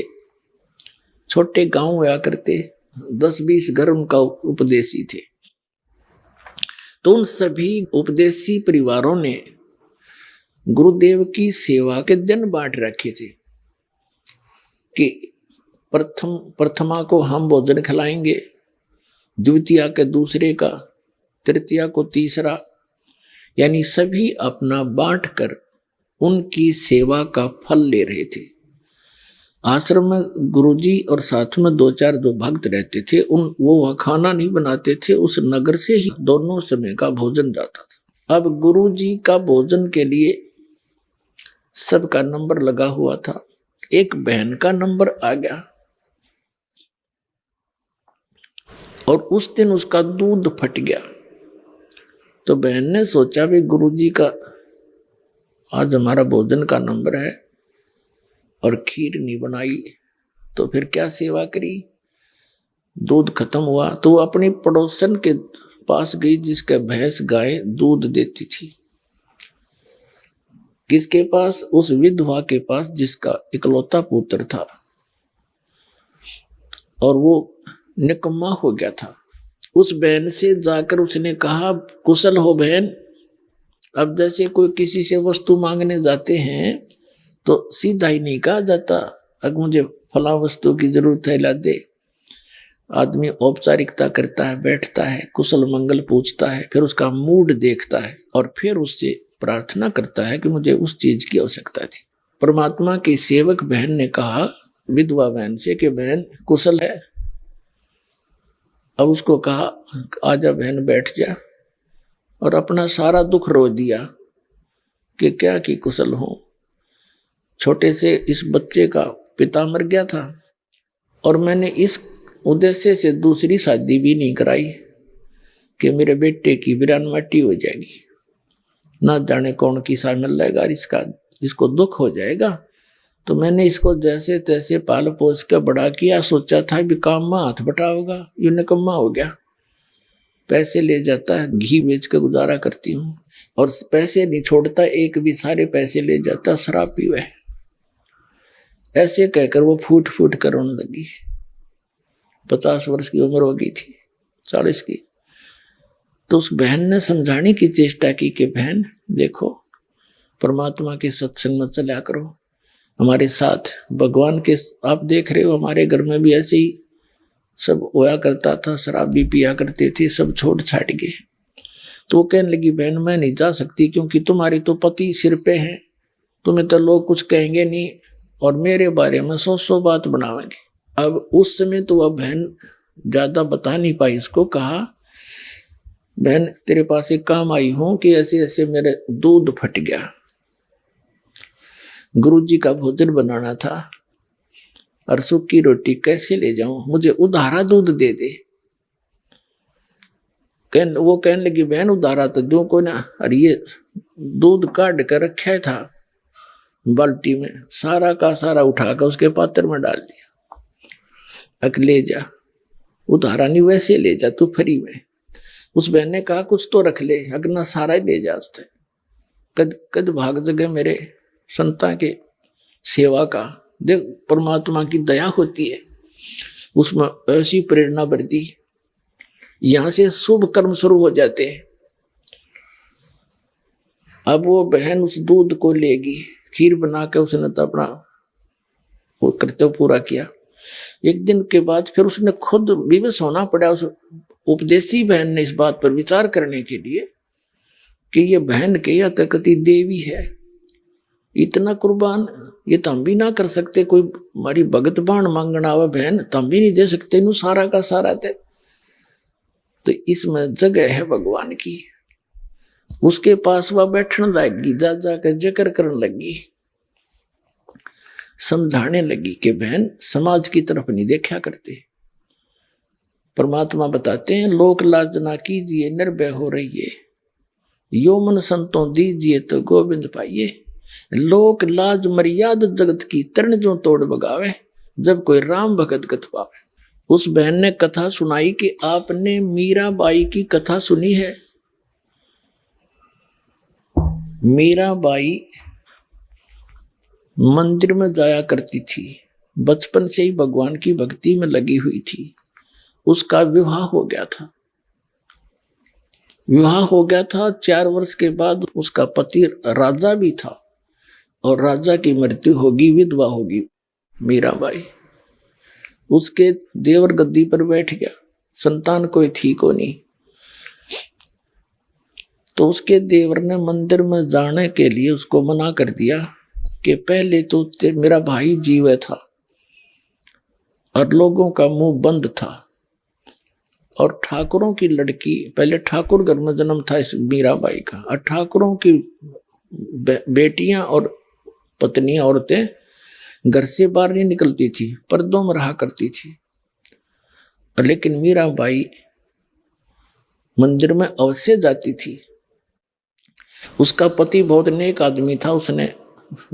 छोटे गांव हुआ करते, 10-20 घर उनका उपदेशी थे। तो उन सभी उपदेशी परिवारों ने गुरुदेव की सेवा के दिन बांट रखे थे कि प्रथमा को हम भोजन खिलाएंगे, द्वितीया के दूसरे का, तृतीया को तीसरा, यानी सभी अपना बांट कर उनकी सेवा का फल ले रहे थे। आश्रम में गुरुजी और साथ में 2-4 जो भक्त रहते थे, वो वह खाना नहीं बनाते थे, उस नगर से ही दोनों समय का भोजन जाता था। अब गुरुजी का भोजन के लिए सबका नंबर लगा हुआ था। एक बहन का नंबर आ गया और उस दिन उसका दूध फट गया। तो बहन ने सोचा भी गुरुजी का आज हमारा भोजन का नंबर है और खीर नहीं बनाई तो फिर क्या सेवा करी। दूध खत्म हुआ तो वो अपनी पड़ोसन के पास गई जिसके भैंस गाय दूध देती थी। किसके पास? उस विधवा के पास जिसका इकलौता पुत्र था और वो निकम्मा हो गया था। उस बहन से जाकर उसने कहा, कुशल हो बहन। अब जैसे कोई किसी से वस्तु मांगने जाते हैं तो सीधा ही नहीं कहा जाता, अगर मुझे फला वस्तु की जरूरत है ला दे। आदमी औपचारिकता करता है, बैठता है, कुशल मंगल पूछता है, फिर उसका मूड देखता है और फिर उससे प्रार्थना करता है कि मुझे उस चीज की आवश्यकता थी। परमात्मा की सेवक बहन ने कहा विधवा बहन से कि बहन कुशल है। अब उसको कहा आजा बहन बैठ जा, और अपना सारा दुख रो दिया कि क्या कि कुशल हूं। छोटे से इस बच्चे का पिता मर गया था और मैंने इस उद्देश्य से दूसरी शादी भी नहीं कराई कि मेरे बेटे की वीरान माटी हो जाएगी, ना जाने कौन किसा मिल जाएगा, इसको दुख हो जाएगा। तो मैंने इसको जैसे तैसे पाल पोस कर बड़ा किया, सोचा था भी काम में हाथ बटाओगा, ये निकम्मा हो गया। पैसे ले जाता है, घी बेच कर गुजारा करती हूँ, और पैसे नहीं छोड़ता, एक भी सारे पैसे ले जाता, शराब पीवे। ऐसे कहकर वो फूट फूट कर रोने लगी। 50 वर्ष की उम्र हो गई थी, 40 की। तो उस बहन ने समझाने की चेष्टा की कि बहन देखो, परमात्मा के सत्संग में चला करो। हमारे साथ भगवान के, आप देख रहे हो हमारे घर में भी ऐसे ही सब होया करता था, शराब भी पिया करते थे, सब छोड़ छाट गए। तो वो कहने लगी बहन मैं नहीं जा सकती क्योंकि तुम्हारी तो पति सिर पे है, तुम्हें तो लोग कुछ कहेंगे नहीं और मेरे बारे में 100 बात बनावेंगे। अब उस समय तो वह बहन ज्यादा बता नहीं पाई, उसको कहा बहन तेरे पास एक काम आई हूं कि ऐसे ऐसे मेरे दूध फट गया, गुरुजी का भोजन बनाना था और सूखी रोटी कैसे ले जाऊं, मुझे उधारा दूध दे दे। वो कहने लगी बहन उधारा तो दो को ना, अरे ये दूध काट कर रखा था बाल्टी में, सारा का सारा उठाकर उसके पात्र में डाल दिया, अक ले जा, उधारा नहीं वैसे ले जा तू फ्री में। उस बहन ने कहा कुछ तो रख ले, अगना सारा ही ले जा। कद कद भाग जगह मेरे संता के सेवा का, देख परमात्मा की दया होती है, उसमें ऐसी प्रेरणा बढ़ती, यहां से शुभ कर्म शुरू हो जाते हैं। अब वो बहन उस दूध को लेगी, खीर बना के उसने तो अपना वो कर्तव्य पूरा किया। एक दिन के बाद फिर उसने खुद विवश होना पड़ा उस उपदेशी बहन ने इस बात पर विचार करने के लिए कि ये बहन के या तकती देवी है, इतना कुर्बान ये तो हम भी ना कर सकते, कोई हमारी भगत बाण मांगना आवा बहन तो हम भी नहीं दे सकते, नु सारा का सारा थे। तो इसमें जगह है भगवान की। उसके पास वह बैठने लगी, जा जाकर जिक्र करने लगी, समझाने लगी कि बहन समाज की तरफ नहीं देखा करते। परमात्मा बताते हैं लोक लाज ना कीजिए निर्भय हो रहिए, यो मन संतों दीजिए तो गोविंद पाइए। लोक लाज मर्याद जगत की तरण जो तोड़ बगावे, जब कोई राम भगत गत पावे। उस बहन ने कथा सुनाई कि आपने मीराबाई की कथा सुनी है। मीराबाई मंदिर में जाया करती थी, बचपन से ही भगवान की भक्ति में लगी हुई थी। उसका विवाह हो गया था। 4 वर्ष के बाद उसका पति राजा भी था और राजा की मृत्यु होगी, विधवा होगी मीराबाई। उसके देवर गद्दी पर बैठ गया, संतान कोई थी को नहीं। तो उसके देवर ने मंदिर में जाने के लिए उसको मना कर दिया कि पहले तो मेरा भाई जीव था और लोगों का मुंह बंद था, और ठाकुरों की लड़की, पहले ठाकुर घर में जन्म था इस मीराबाई का, और ठाकुरों की बेटियां और पत्नियां औरतें घर से बाहर नहीं निकलती थी, पर्दों में रहा करती थी। लेकिन मीराबाई मंदिर में अवश्य जाती थी। उसका पति बहुत नेक आदमी था, उसने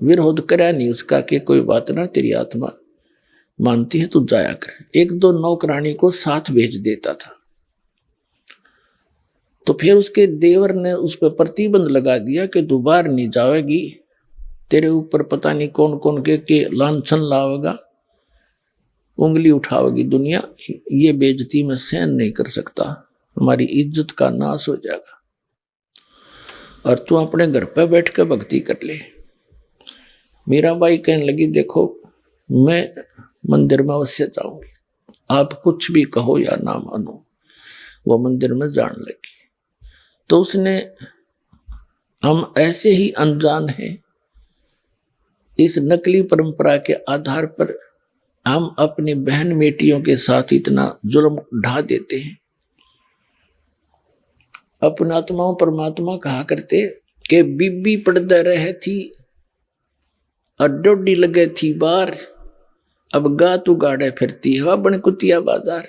विरोध करा नहीं उसका कि कोई बात ना, तेरी आत्मा मानती है तू जाया कर। 1-2 नौकरानी को साथ भेज देता था। तो फिर उसके देवर ने उस पर प्रतिबंध लगा दिया कि तू बाहर नहीं जाएगी, तेरे ऊपर पता नहीं कौन कौन के लांछन लावेगा, उंगली उठावेगी दुनिया, ये बेइज्जती में सहन नहीं कर सकता, हमारी इज्जत का नाश हो जाएगा, और तू अपने घर पे बैठ कर भक्ति कर ले। मीराबाई कहने लगी देखो मैं मंदिर में अवश्य जाऊंगी, आप कुछ भी कहो या ना मानो। वो मंदिर में जाने लगी। तो उसने, हम ऐसे ही अनजान हैं, इस नकली परंपरा के आधार पर हम अपनी बहन बेटियों के साथ इतना जुल्म ढा देते हैं। अपना आत्माओं परमात्मा कहा करते कि बीबी पड़दा रहे थी और डोडी लगे थी बार, अब गा तू गाड़े फिरती हवा बन कुतिया बाजार।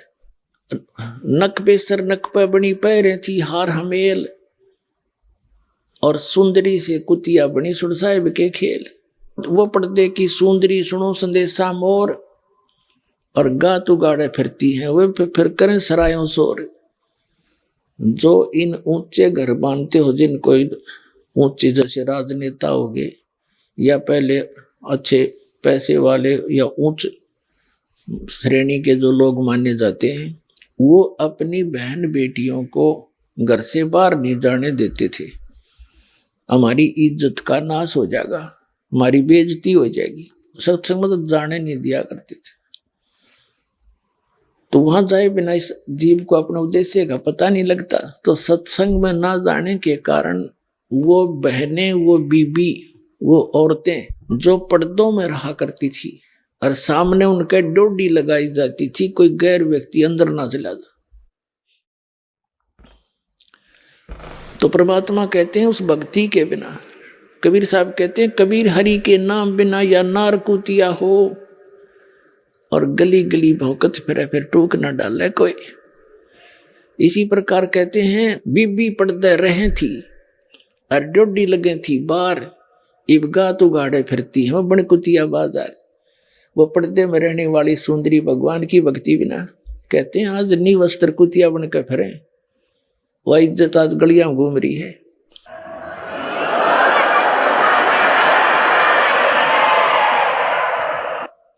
नक पे सर नक पे बनी पैरे थी हार हमेल, और सुंदरी से कुतिया बनी सुर साहिब के खेल। वो पर्दे की सुंदरी सुनो संदेशा मोर, और गा तू गाड़े फिरती है वे फिर करें सरायों शोर। जो इन ऊंचे घर बांधते हो, जिनको ऊंचे जैसे राजनेता हो गए या पहले अच्छे पैसे वाले या उच्च श्रेणी के जो लोग माने जाते हैं, वो अपनी बहन बेटियों को घर से बाहर नहीं जाने देते थे। हमारी इज्जत का नाश हो जाएगा, हमारी बेइज्जती हो जाएगी। सत्संग में तो जाने नहीं दिया करते थे। तो वहां जाए बिना इस जीव को अपने उद्देश्य का पता नहीं लगता। तो सत्संग में ना जाने के कारण वो बहनें, वो बीबी, वो औरतें जो पर्दों में रहा करती थी और सामने उनके डोडी लगाई जाती थी, कोई गैर व्यक्ति अंदर ना चला जा। तो परमात्मा कहते हैं उस भक्ति के बिना, कबीर साहब कहते हैं कबीर हरि के नाम बिना या नार कुतिया हो और गली गली भौकत फिरे फिर टूक न डाले कोई। इसी प्रकार कहते हैं बीबी पर्दे रहे थी और डोडी लगे थी बार, इबगा तो गाड़े फिरती है बन कुतिया बाजार। वो पर्दे में रहने वाली सुंदरी भगवान की भक्ति बिना कहते हैं आज नी वस्त्र कुतिया बन के फिरे, वह इज्जत आज गलियां घूम रही है।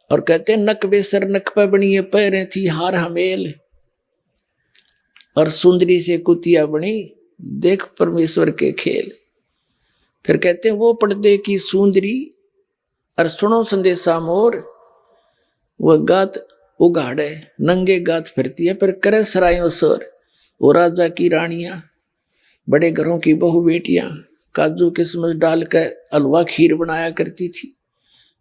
और कहते हैं नक बेसर नक पे बनी पैरें थी हार हमेल और सुंदरी से कुतिया बनी देख परमेश्वर के खेल। फिर कहते हैं वो पर्दे की सुंदरी और सुनो संदेशा मोर, वो गात उगाड़े नंगे गात फिरती है फिर करे सरायों सोर। वो राजा की रानियां, बड़े घरों की बहू बेटियां काजू किशमिश डालकर हलवा खीर बनाया करती थी,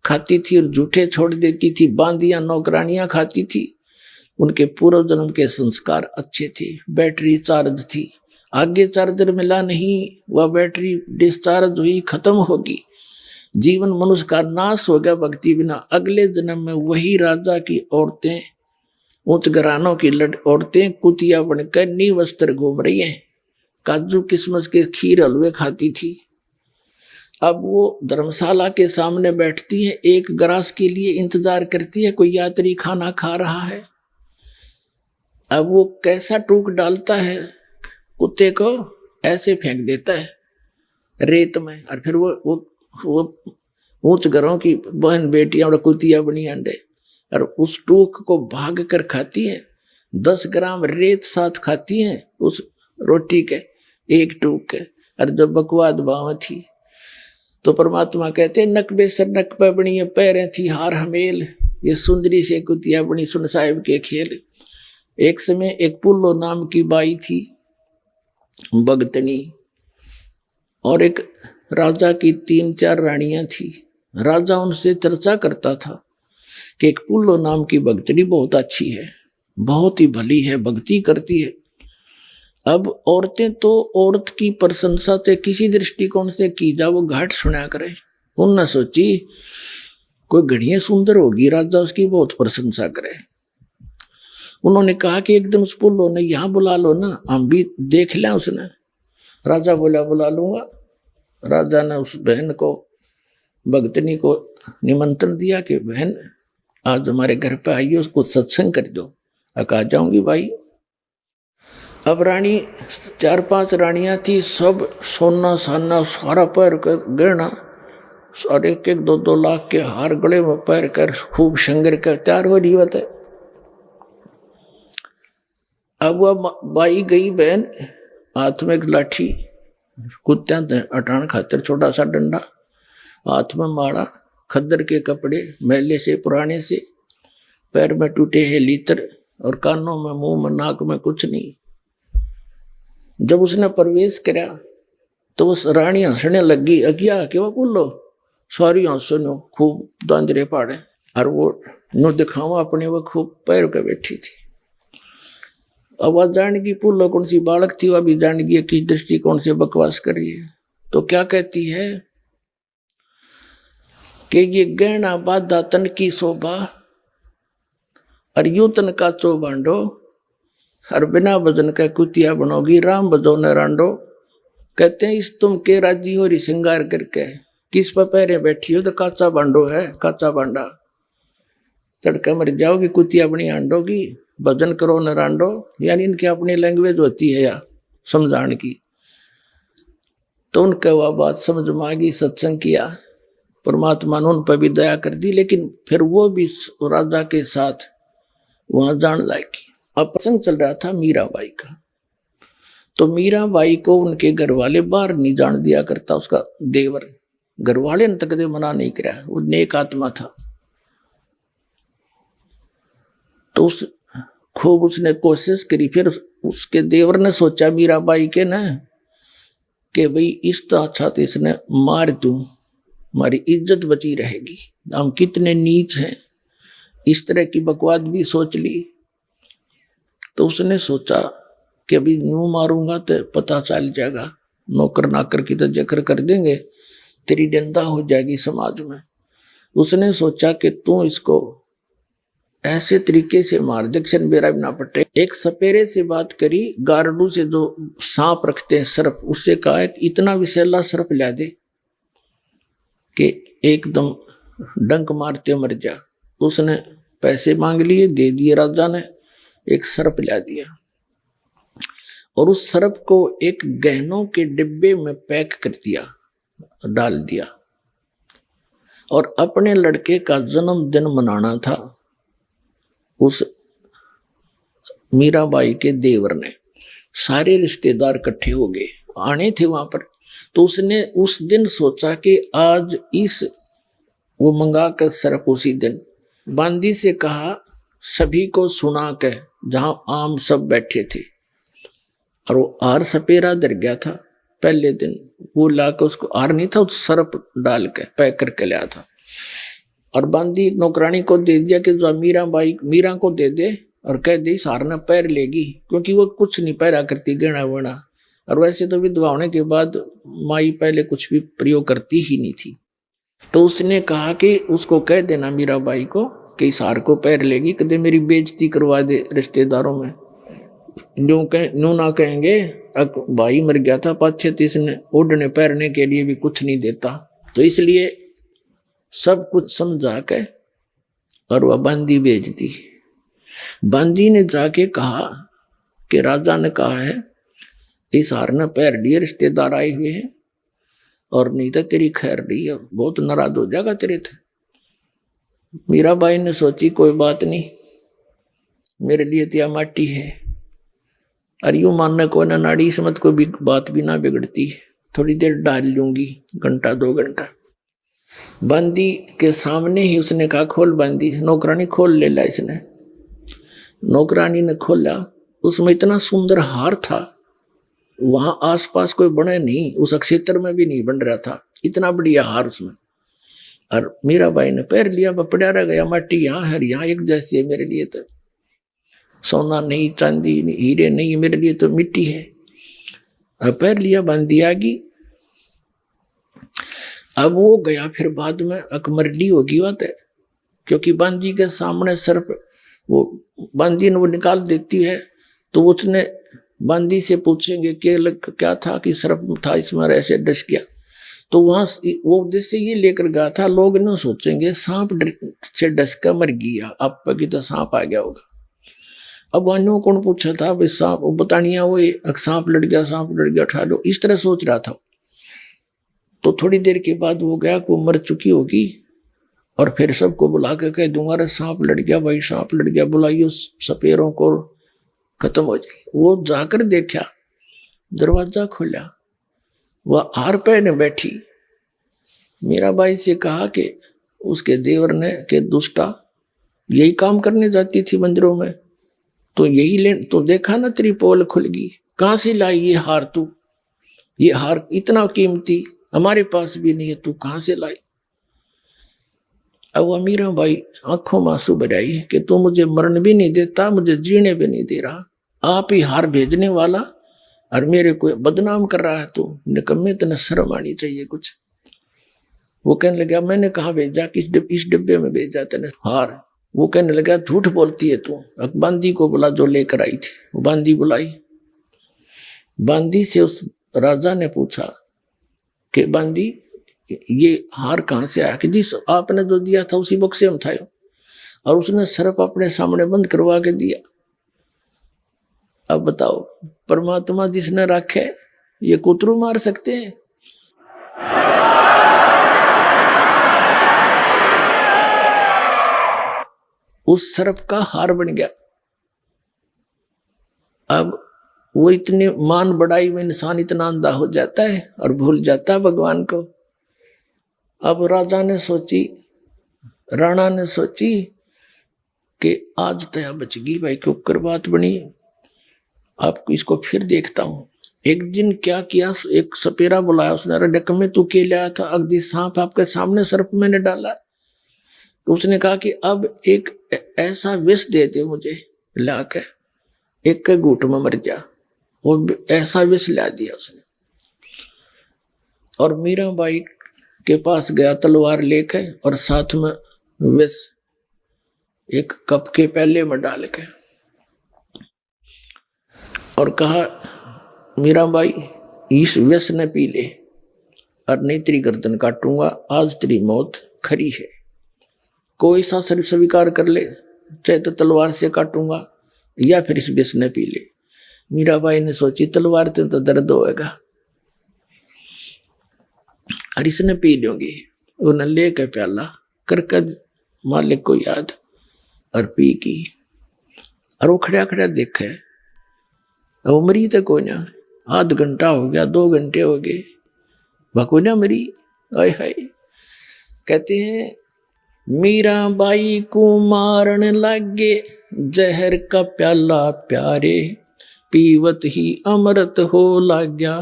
खाती थी और झूठे छोड़ देती थी। बांदियां नौकरानियां खाती थी, उनके पूर्व जन्म के संस्कार अच्छे थे। बैटरी चार्ज थी, आगे चार्जर मिला नहीं, वह बैटरी डिस्चार्ज हुई, खत्म होगी। जीवन मनुष्य का नाश हो गया भक्ति बिना। अगले जन्म में वही राजा की औरतें, उच्च घरानों की औरतें कुतिया बनकर नी वस्त्र घूम रही हैं, काजू किशमिश के खीर हलवे खाती थी। अब वो धर्मशाला के सामने बैठती है, एक ग्रास के लिए इंतजार करती है, कोई यात्री खाना खा रहा है। अब वो कैसा टूक डालता है कुत्ते को, ऐसे फेंक देता है रेत में। और फिर वो ऊंच घरों की बहन बेटियां और कुतिया बनी अंडे और उस टूक को भाग कर खाती है। 10 ग्राम रेत साथ खाती है उस रोटी के एक टूक के। और जब बकवाद बाव थी तो परमात्मा कहते नक बेसर नक पे बनी पैरें थी हार हमेल, ये सुंदरी से कुतिया बनी सुन साहिब के खेल। एक समय एक पुल्लो नाम की बाई थी भगतनी, और एक राजा की 3-4 रानियां थी। राजा उनसे चर्चा करता था कि एक पुल्लो नाम की भगतनी बहुत अच्छी है, बहुत ही भली है, भक्ति करती है। अब औरतें तो औरत की प्रशंसा से किसी दृष्टिकोण से की जा वो घाट सुना करे। उनने सोची कोई घड़ियां सुंदर होगी, राजा उसकी बहुत प्रशंसा करे। उन्होंने कहा कि एकदम उस पुल्लो ने यहाँ बुला लो ना, हम भी देख लें उसने। राजा बोला बुला लूंगा। राजा ने उस बहन को, भगतनी को निमंत्रण दिया कि बहन आज हमारे घर पे आइए, उसको सत्संग कर दो। आ जाऊंगी भाई। अब रानी 4-5 रानियां थी, सब सोना साना सारा पैर कर गहना और 1-1, 2-2 लाख के हार गले में पैर कर खूब शंगर कर तैयार हो रही होता है। अब वह बाई गई बहन, हाथ में एक लाठी, कुत्त्या हटाने खातिर छोटा सा डंडा, हाथ में माला, खद्दर के कपड़े मैले से पुराने से, पैर में टूटे हैं लीतर और कानों में मुंह में नाक में कुछ नहीं। जब उसने प्रवेश करा तो उस रानी हंसने लगी, अज्ञा कि वो बोलो सारी हंसनो खूब दांजरे पाड़े और वो नो दिखावा अपने वो खूब पैर के बैठी थी। अब वह जान की पुल्लो कौन सी बालक थी, वह भी जान गई किस दृष्टिकोण से बकवास कर रही है। तो क्या कहती है कि ये गहना बाधा तन की शोभा और यूं तन का चौबांडो और बिना भजन का कुतिया बनोगी, राम भजो न रांडो। कहते हैं इस तुम के राजी हो रही श्रृंगार करके, किस पर पैरे बैठी हो तो काचा बांडो है, काचा बांडा, तड़का मर जाओगी, कुतिया बनी आंडोगी, भजन करो न रांडो। यानी इनकी अपनी लैंग्वेज होती है या समझाने की। तो उनका वह बात समझ में आ गई, सत्संग किया, परमात्मा ने उन पर भी दया कर दी। लेकिन फिर वो भी राजा के साथ वहां जान लायकी। अब प्रसंग चल रहा था मीराबाई का। तो मीराबाई को उनके घर वाले बाहर नहीं जान दिया करता, उसका देवर। घर वाले ने तक मना नहीं करा, वो नेक आत्मा था। तो उस खूब उसने कोशिश करी। फिर उसके देवर ने सोचा मीराबाई के ना कि भाई इस तो अच्छा तो इसने मार दूं, हमारी इज्जत बची रहेगी, हम कितने नीच हैं। इस तरह की बकवास भी सोच ली। तो उसने सोचा कि अभी यूं मारूंगा तो पता चल जाएगा, नौकर नाकर की तो जिक्र कर देंगे, तेरी निंदा हो जाएगी समाज में। उसने सोचा कि तू इसको ऐसे तरीके से मार, दक्षिण बेरा भी ना पटे। एक सपेरे से बात करी, गारडू से जो सांप रखते हैं सर्प, उससे कहा कि इतना विषैला सर्प ला दे कि एकदम डंक मारते मर जा। उसने पैसे मांग लिए, दे दिए राजा ने, एक सर्प ला दिया और उस सर्प को एक गहनों के डिब्बे में पैक कर दिया, डाल दिया। और अपने लड़के का जन्मदिन मनाना था उस मीराबाई के देवर ने। सारे रिश्तेदार इकट्ठे हो गए, आने थे वहां पर। तो उसने उस दिन सोचा कि आज वो मंगा कर सर्प उसी दिन बांदी से कहा, सभी को सुना के, जहां आम सब बैठे थे। और वो आर सपेरा डर गया था पहले दिन, वो लाकर उसको आर नहीं था, उस सर्प डाल के पैक करके लाया था। और बांदी नौकरानी को दे दिया कि जो मीरा को दे दे और कह दे सार ने पैर लेगी, क्योंकि वो कुछ नहीं पैरा करती गहना वहना। और वैसे तो विधवा होने के बाद माई पहले कुछ भी प्रयोग करती ही नहीं थी। तो उसने कहा कि उसको कह देना मीराबाई को कि सार को पैर लेगी, कदे मेरी बेइज्जती करवा दे रिश्तेदारों में। न्यू ना कहेंगे भाई मर गया था, पाछे तो इसने ओढ़ने पैरने के लिए भी कुछ नहीं देता। तो इसलिए सब कुछ समझा के और वह बांदी भेज दी। बांदी ने जाके कहा कि राजा ने कहा है इस हार ने पैर लिए, रिश्तेदार आए हुए हैं और नहीं तो तेरी खैर नहीं है, बहुत नाराज हो जाएगा तेरे थे। मीराबाई ने सोची कोई बात नहीं, मेरे लिए तो माटी है। और यूं मानने को ना नाड़ी समझ को भी बात भी ना बिगड़ती, थोड़ी देर डाल लूंगी, घंटा 2 घंटा। बांदी के सामने ही उसने कहा खोल बांदी। नौकरानी खोल ले ला। इसने नौकरानी ने खोला, उसमें इतना सुंदर हार था, वहां आसपास कोई बने नहीं, उस क्षेत्र में भी नहीं बन रहा था, इतना बढ़िया हार उसमें। और मीराबाई ने पैर लिया, पड़ा रह गया, माटी यहाँ है यहाँ एक जैसी है, मेरे लिए तो सोना नहीं, चांदी नहीं, हीरे नहीं, मेरे लिए तो मिट्टी है। अब पैर लिया, बांदी आ गई। अब वो गया, फिर बाद में अकमरली होगी बात है, क्योंकि बांदी के सामने सर्प, वो बांदी ने वो निकाल देती है। तो उसने बांदी से पूछेंगे कि क्या था कि सर्प था इसमें ऐसे डस गया। तो वहां वो उद्देश्य ये लेकर गया था, लोग न सोचेंगे सांप से डस कर मर गया, आप की तो सांप आ गया होगा। अब वहां कौन पूछा था भाई सांप, वो बतानिया वो सांप लड़ गया, सांप लड़ गया, उठा लो, इस तरह सोच रहा था। तो थोड़ी देर के बाद वो गया, वो मर चुकी होगी, और फिर सबको बुला के कह दूंगा अरे सांप लड़ गया भाई, सांप लड़ गया, बुलाइयो सपेरों को, खत्म हो जाए। वो जाकर देखा, दरवाजा खोला, वह हार पहने बैठी। मीराबाई से कहा कि उसके देवर ने कि दुष्टा यही काम करने जाती थी मंदिरों में, तो यही ले, तो देखा ना तेरी पोल खुल गई, कहां से लाई ये हार तू, ये हार इतना कीमती हमारे पास भी नहीं है, तू कहां से लाई। अब मीराबाई आंखों में आंसू बहाई कि तू मुझे मरण भी नहीं देता, मुझे जीने भी नहीं दे रहा, आप ही हार भेजने वाला और मेरे को बदनाम कर रहा है, तू निकम्मे, तने शर्म आनी चाहिए कुछ। वो कहने लगा मैंने कहा भेजा, इस डिब्बे में भेजा तेने हार। वो कहने लगा झूठ बोलती है तू, बांदी को बुला जो लेकर आई थी। वो बांदी बुलाई, बांदी से उस राजा ने पूछा कि बांदी ये हार कहां से आया, कि जिस आपने जो दिया था उसी बक्से में था, और उसने सर्प अपने सामने बंद करवा के दिया। अब बताओ, परमात्मा जिसने रखे ये कुतरू मार सकते हैं? उस सर्प का हार बन गया। अब वो इतने मान बढ़ाई में इंसान इतना अंधा हो जाता है और भूल जाता है भगवान को। अब राजा ने सोची, राणा ने सोची कि आज तया बच गई भाई, क्यों कर बात बनी, आपको इसको फिर देखता हूं। एक दिन क्या किया, एक सपेरा बुलाया उसने, अरे डक में तू के लाया था, अगदी सांप आपके सामने सर्प मैंने डाला। तो उसने कहा कि अब एक ऐसा विष दे दे मुझे लाके, एक के घूंट में मर जा। वो ऐसा विष ला दिया उसने, और मीराबाई के पास गया तलवार लेके, और साथ में विष एक कप के प्याले में डाल के, और कहा मीराबाई इस विष ने पी ले, और नहीं तेरी गर्दन काटूंगा, आज तेरी मौत खरी है, कोई सा शरीर स्वीकार कर ले, चाहे तो तलवार से काटूंगा या फिर इस विष ने पी ले। मीराबाई ने सोची तलवार से तो दर्द होएगा, और इसने पी लूंगी। उन्हें लेकर प्याला करके मालिक को याद, और पी की, और वो खड़ा खड़ा देखे, वो मरी तो कोई ना, आध घंटा हो गया, 2 घंटे हो गए, वह कोई ना मरी। आय हाय, कहते हैं मीराबाई को मारने लागे, जहर का प्याला प्यारे, पीवत ही अमृत हो लाग्या,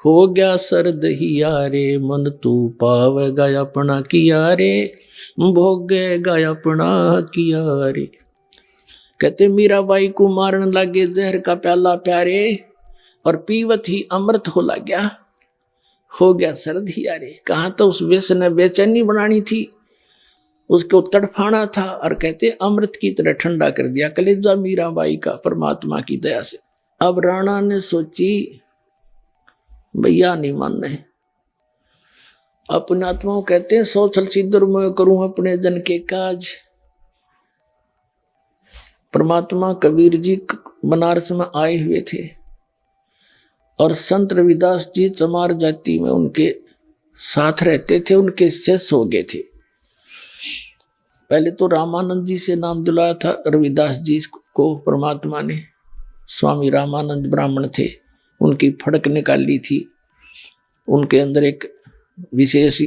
हो गया सर्द ही यारे, मन तू पावेगा अपना किया रे, भोगेगा अपना किया रे। कहते मीराबाई को मारने लागे, जहर का प्याला प्यारे, और पीवत ही अमृत हो लाग्या, हो गया सर्द ही यारे। कहा तो उस विष ने बेचैनी बनानी थी, उसको तड़फाना था, और कहते अमृत की तरह ठंडा कर दिया कलेजा मीराबाई का परमात्मा की दया से। अब राणा ने सोची भैया नहीं मानने, अपने आत्माओं कहते हैं सौ छल सिद्धर मैं करूं अपने जन के काज। परमात्मा कबीर जी बनारस में आए हुए थे, और संत रविदास जी चमार जाति में उनके साथ रहते थे, उनके शिष्य हो गए थे। पहले तो रामानंद जी से नाम दिलाया था रविदास जी को परमात्मा ने। स्वामी रामानंद ब्राह्मण थे, उनकी फड़क निकाली थी, उनके अंदर एक विशेष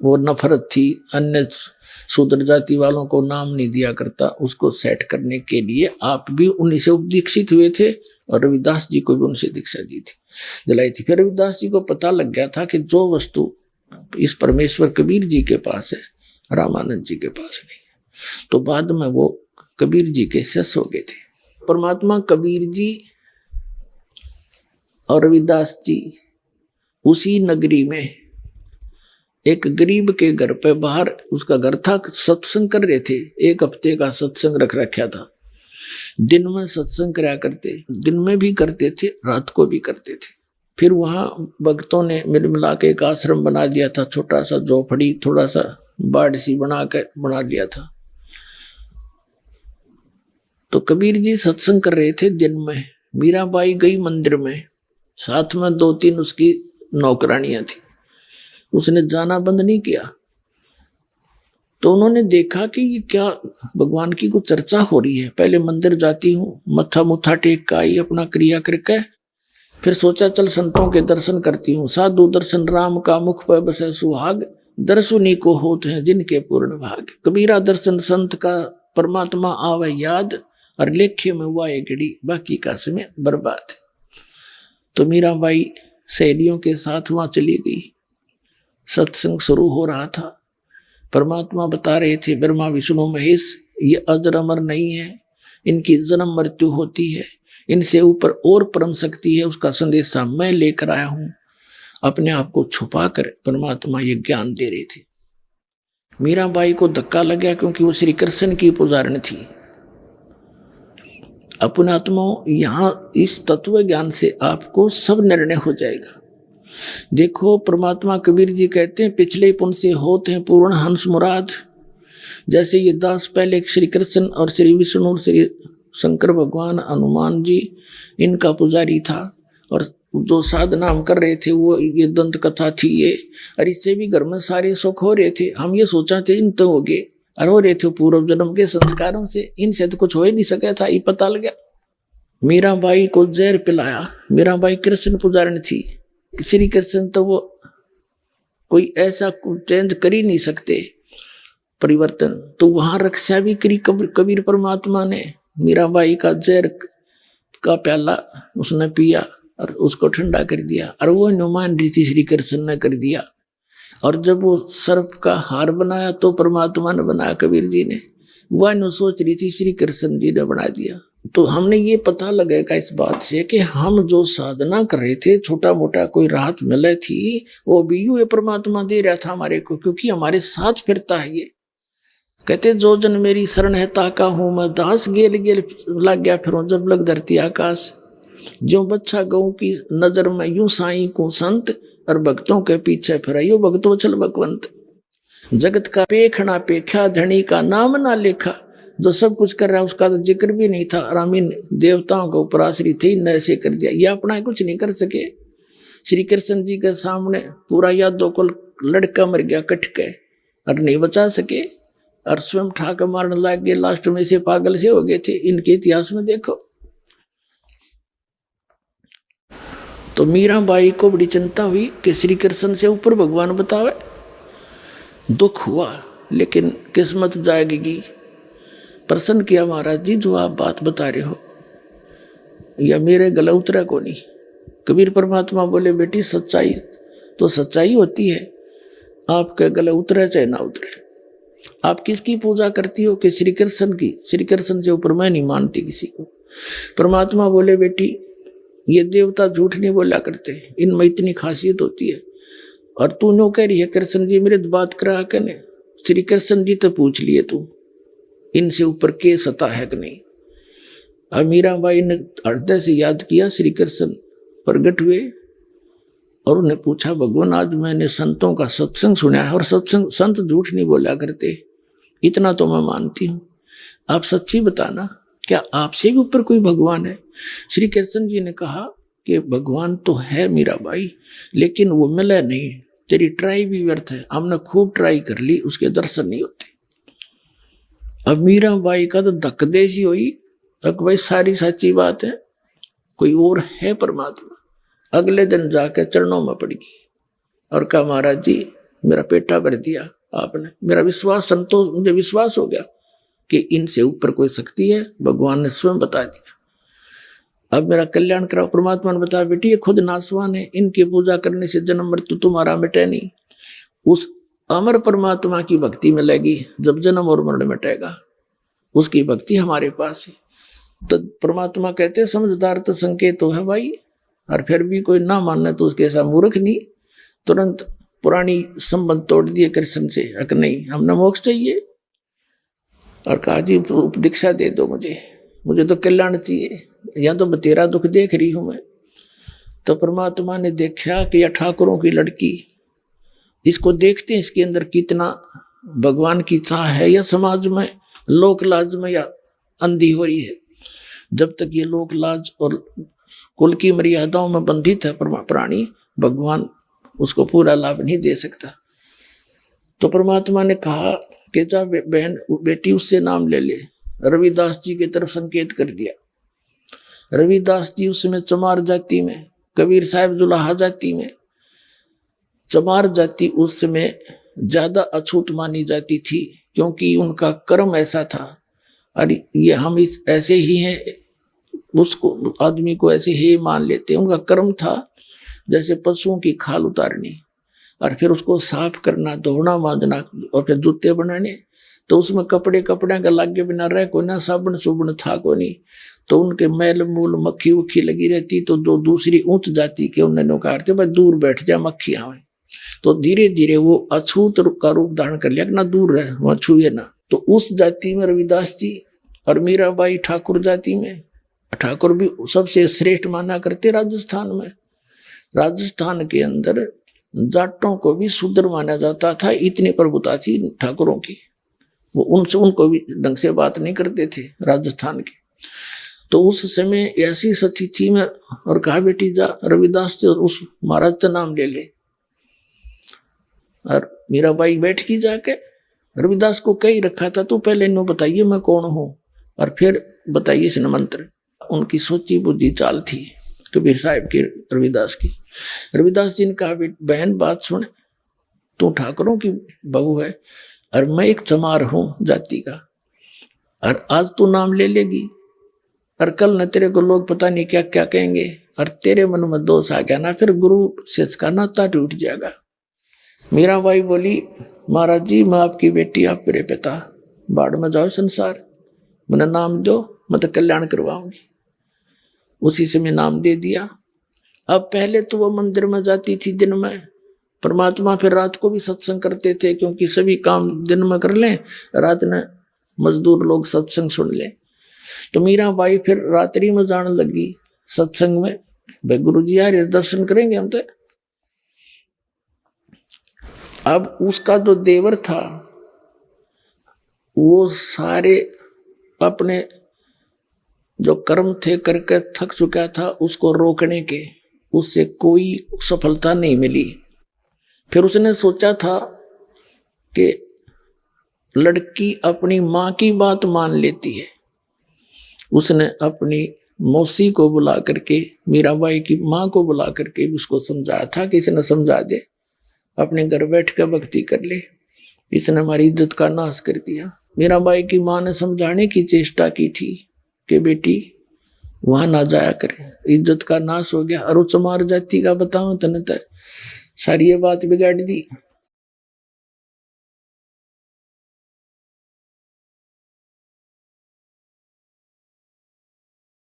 वो नफरत थी, अन्य शूद्र जाति वालों को नाम नहीं दिया करता, उसको सेट करने के लिए आप भी उन्हीं से उपदीक्षित हुए थे, और रविदास जी को भी उनसे दीक्षा दी थी, दिलाई थी। फिर रविदास जी को पता लग गया था कि जो वस्तु इस परमेश्वर कबीर जी के पास है, रामानंद जी के पास नहीं है, तो बाद में वो कबीर जी के शिष्य हो गए थे। परमात्मा कबीर जी और रविदास जी उसी नगरी में एक गरीब के घर पे बाहर, उसका घर था, सत्संग कर रहे थे। 1 हफ्ते का सत्संग रख रखा था, दिन में सत्संग कराया करते, दिन में भी करते थे, रात को भी करते थे। फिर वहां भक्तों ने मिल मिला के एक आश्रम बना दिया था, छोटा सा झोपड़ी, थोड़ा सा बाड़ सी बना लिया था। तो कबीर जी सत्संग कर रहे थे दिन में, मीराबाई गई मंदिर में, साथ में 2-3 उसकी नौकरानियां थी, उसने जाना बंद नहीं किया। तो उन्होंने देखा कि ये क्या भगवान की कुछ चर्चा हो रही है। पहले मंदिर जाती हूँ, मत्था मुत्था टेक का आई अपना क्रिया करके, फिर सोचा चल संतों के दर्शन करती हूँ। साधु दर्शन राम का मुख पर बसे सुहाग, दर्शुनी को होते हैं जिनके पूर्ण भाग। कबीरा दर्शन संत का परमात्मा आवे याद, और लेखे में हुआ एक घड़ी बाकी का समय बर्बाद। तो मीराबाई सहेलियों के साथ वहां चली गई, सत्संग शुरू हो रहा था। परमात्मा बता रहे थे ब्रह्मा विष्णु महेश ये अजर अमर नहीं है, इनकी जन्म मृत्यु होती है, इनसे ऊपर और परम शक्ति है, उसका संदेशा मैं लेकर आया हूं। अपने आप को छुपा कर परमात्मा ये ज्ञान दे रहे थे। मीराबाई को धक्का लग गया क्योंकि वो श्री कृष्ण की पुजारन थी। अपने आत्माओं, यहां इस तत्व ज्ञान से आपको सब निर्णय हो जाएगा। देखो परमात्मा कबीर जी कहते हैं पिछले पुण्य से होते हैं पूर्ण हंस मुराद। जैसे ये दास पहले श्री कृष्ण और श्री विष्णु और श्री शंकर भगवान हनुमान जी इनका पुजारी था, और जो साधना हम कर रहे थे वो ये दंत कथा थी ये, और इससे भी घर में सारे सुख हो रहे थे। हम ये सोचा थे इन तो हो गए, और हो रहे थे पूर्व जन्म के संस्कारों से, इनसे तो कुछ हो ही नहीं सका था, ये पता लग गया। मीराबाई को जहर पिलाया। मीराबाई कृष्ण पुजारिणी थी, श्री कृष्ण तो वो कोई ऐसा चेंज कर ही नहीं सकते परिवर्तन, तो वहां रक्षा भी करी कबीर परमात्मा ने। मीराबाई का जहर का प्याला उसने पिया और उसको ठंडा कर दिया, और वो अनुमान रीति श्री कृष्ण ने कर दिया। और जब वो सर्प का हार बनाया तो परमात्मा ने बनाया, कबीर जी ने। वह नु सोच रही थी, श्री कृष्ण जी ने बना दिया। तो हमने ये पता लगेगा इस बात से कि हम जो साधना कर रहे थे, छोटा मोटा कोई राहत मिले थी, वो भी ये परमात्मा दे रहा था हमारे को, क्योंकि हमारे साथ फिरता है ये। कहते जो जन मेरी शरण है ताका हूं मैं दास, गेल गेल लग गया फिर जब लग धरती आकाश। जो बच्चा गऊ की नजर में यूं साईं को संत, और भक्तों के पीछे फिराइयो भक्तों चल भगवंत। जगत का पेखना पेख्या, धनी का नाम ना लेखा। जो सब कुछ कर रहा है उसका तो जिक्र भी नहीं था, रामीन देवताओं के ऊपर आश्रित थे, न ऐसे कर दिया। ये अपना कुछ नहीं कर सके। श्री कृष्ण जी के सामने पूरा यादों को लड़का मर गया कट के, और नहीं बचा सके, और स्वयं ठाकर मारने लग गए। लास्ट में से पागल से हो गए थे। इनके इतिहास में देखो। तो मीराबाई को बड़ी चिंता हुई कि श्री कृष्ण से ऊपर भगवान बतावे। दुख हुआ, लेकिन किस्मत जाएगी। प्रसन्न किया महाराज जी, जो आप बात बता रहे हो या मेरे गला उतरा को नहीं। कबीर परमात्मा बोले बेटी सच्चाई तो सच्चाई होती है, आपके गला उतरे चाहे ना उतरे। आप किसकी पूजा करती हो? कि श्री कृष्ण की। श्री कृष्ण से ऊपर मैं नहीं मानती किसी को। परमात्मा बोले बेटी ये देवता झूठ नहीं बोला करते, इनमें इतनी खासियत होती है। और तू नो कह रही है कृष्ण जी मेरे बात करा के ने। श्री कृष्ण जी तो पूछ लिए तू, इनसे ऊपर के सता है कि नहीं। अब मीराबाई ने हृदय से याद किया, श्री कृष्ण प्रगट हुए और उन्हें पूछा भगवान आज मैंने संतों का सत्संग सुना है, और सत्संग संत झूठ नहीं बोला करते, इतना तो मैं मानती हूँ। आप सच्ची बताना, क्या आपसे भी ऊपर कोई भगवान है? श्री कृष्ण जी ने कहा कि भगवान तो है मीराबाई, लेकिन वो मिला नहीं। तेरी ट्राई भी व्यर्थ है, हमने खूब ट्राई कर ली, उसके दर्शन नहीं होते। अब मीराबाई का तो धक देसी हुई, तक भाई सारी सच्ची बात है, कोई और है परमात्मा। अगले दिन जाकर चरणों में पड़ गई और कहा महाराज जी मेरा पेटा भर दिया आपने, मेरा विश्वास संतोष, मुझे विश्वास हो गया कि इनसे ऊपर कोई शक्ति है, भगवान ने स्वयं बता दिया। अब मेरा कल्याण कराओ। परमात्मा ने बताया बेटी ये खुद नासवान है, इनकी पूजा करने से जन्म मृत्यु तुम्हारा मिटे नहीं। उस अमर परमात्मा की भक्ति मिलेगी जब जन्म और मरण मिटेगा, उसकी भक्ति हमारे पास है। तो परमात्मा कहते समझदार तो संकेत तो है भाई, और फिर भी कोई ना मानना तो उसके ऐसा मूर्ख नहीं। तुरंत पुरानी संबंध तोड़ दिए कृष्ण से, अक नहीं हमने मोक्ष चाहिए, और कहा जी दीक्षा दे दो मुझे तो कल्याण चाहिए, या तो तेरा दुख देख रही हूं मैं। तो परमात्मा ने देखा कि यह ठाकुरों की लड़की, इसको देखते हैं इसके अंदर कितना भगवान की चाह है, या समाज में लोक लाज में या अंधी हो रही है। जब तक ये लोक लाज और कुल की मर्यादाओं में बंधित है प्राणी, भगवान उसको पूरा लाभ नहीं दे सकता। तो परमात्मा ने कहा कि जा बहन बेटी उससे नाम ले ले। रविदास जी की तरफ संकेत कर दिया। रविदास जी उस समय चमार जाति में, कबीर साहब जुलाहा जाति में। चमार जाति उस समय ज्यादा अछूत मानी जाती थी, क्योंकि उनका कर्म ऐसा था। अरे ये हम इस ऐसे ही हैं, उसको आदमी को ऐसे ही मान लेते हैं। उनका कर्म था जैसे पशुओं की खाल उतारनी और फिर उसको साफ करना, धोना मांजना और फिर जूते बनाने। तो उसमें कपड़े का लागे बिना रह को ना, साबुन सुबुन था को नहीं। तो उनके मैल मूल मक्खी उखी लगी रहती। तो जो दूसरी ऊंच जाति के उन्होंने कहा भाई दूर बैठ जा मक्खियां में। तो धीरे धीरे वो अछूत का रूप धारण कर लिया कि ना दूर रहे, वहां छुए ना। तो उस जाति में रविदास जी और मीराबाई ठाकुर जाति में। ठाकुर भी सबसे श्रेष्ठ माना करते राजस्थान में। राजस्थान के अंदर जाटों को भी शूद्र माना जाता था, इतनी प्रभुता थी ठाकुरों की। वो उनको भी ढंग से बात नहीं करते थे राजस्थान के। तो उस समय ऐसी सती थी मैं, और कहा बेटी जा रविदास से उस महाराज का नाम ले ले। और मीराबाई बैठ की जाके रविदास को कही रखा था, तो पहले इन्हों बताइए मैं कौन हूं और फिर बताइए इस मंत्र। उनकी सोची बुद्धि चाल थी कबीर साहब की, रविदास की। रविदास जी ने कहा, बहन बात सुन, तू ठाकुरों की बहू है और मैं एक चमार हूं जाति का, और आज तू नाम ले लेगी और कल न तेरे को लोग पता नहीं क्या क्या कहेंगे, और तेरे मन में दोष आ गया ना, फिर गुरु शिष्य का नाता टूट जाएगा। मीराबाई बोली, महाराज जी मैं आपकी बेटी, आप मेरे पिता, बाढ़ में जाओ संसार, मैंने नाम दो, मैं तो कल्याण करवाऊंगी। उसी से मैं नाम दे दिया। अब पहले तो वो मंदिर में जाती थी दिन में, परमात्मा फिर रात को भी सत्संग करते थे, क्योंकि सभी काम दिन में कर लें, रात में मजदूर लोग सत्संग सुन लें। तो मीराबाई फिर रात्रि में जाने लगी सत्संग में, भाई गुरु जी यार दर्शन करेंगे हम तो। अब उसका जो देवर था वो सारे अपने जो कर्म थे करके थक चुका था, उसको रोकने के उससे कोई सफलता नहीं मिली। फिर उसने सोचा था कि लड़की अपनी माँ की बात मान लेती है। उसने अपनी मौसी को बुला करके, मीराबाई की माँ को बुला करके उसको समझाया था कि इसने समझा दे, अपने घर बैठ कर भक्ति कर ले, इसने हमारी इज्जत का नाश कर दिया। मीराबाई की माँ ने समझाने की चेष्टा की थी कि बेटी वहां ना जाया करे, इज्जत का नाश हो गया। और चमार जाति का बताऊं तने तो सारी ये बात बिगाड़ दी।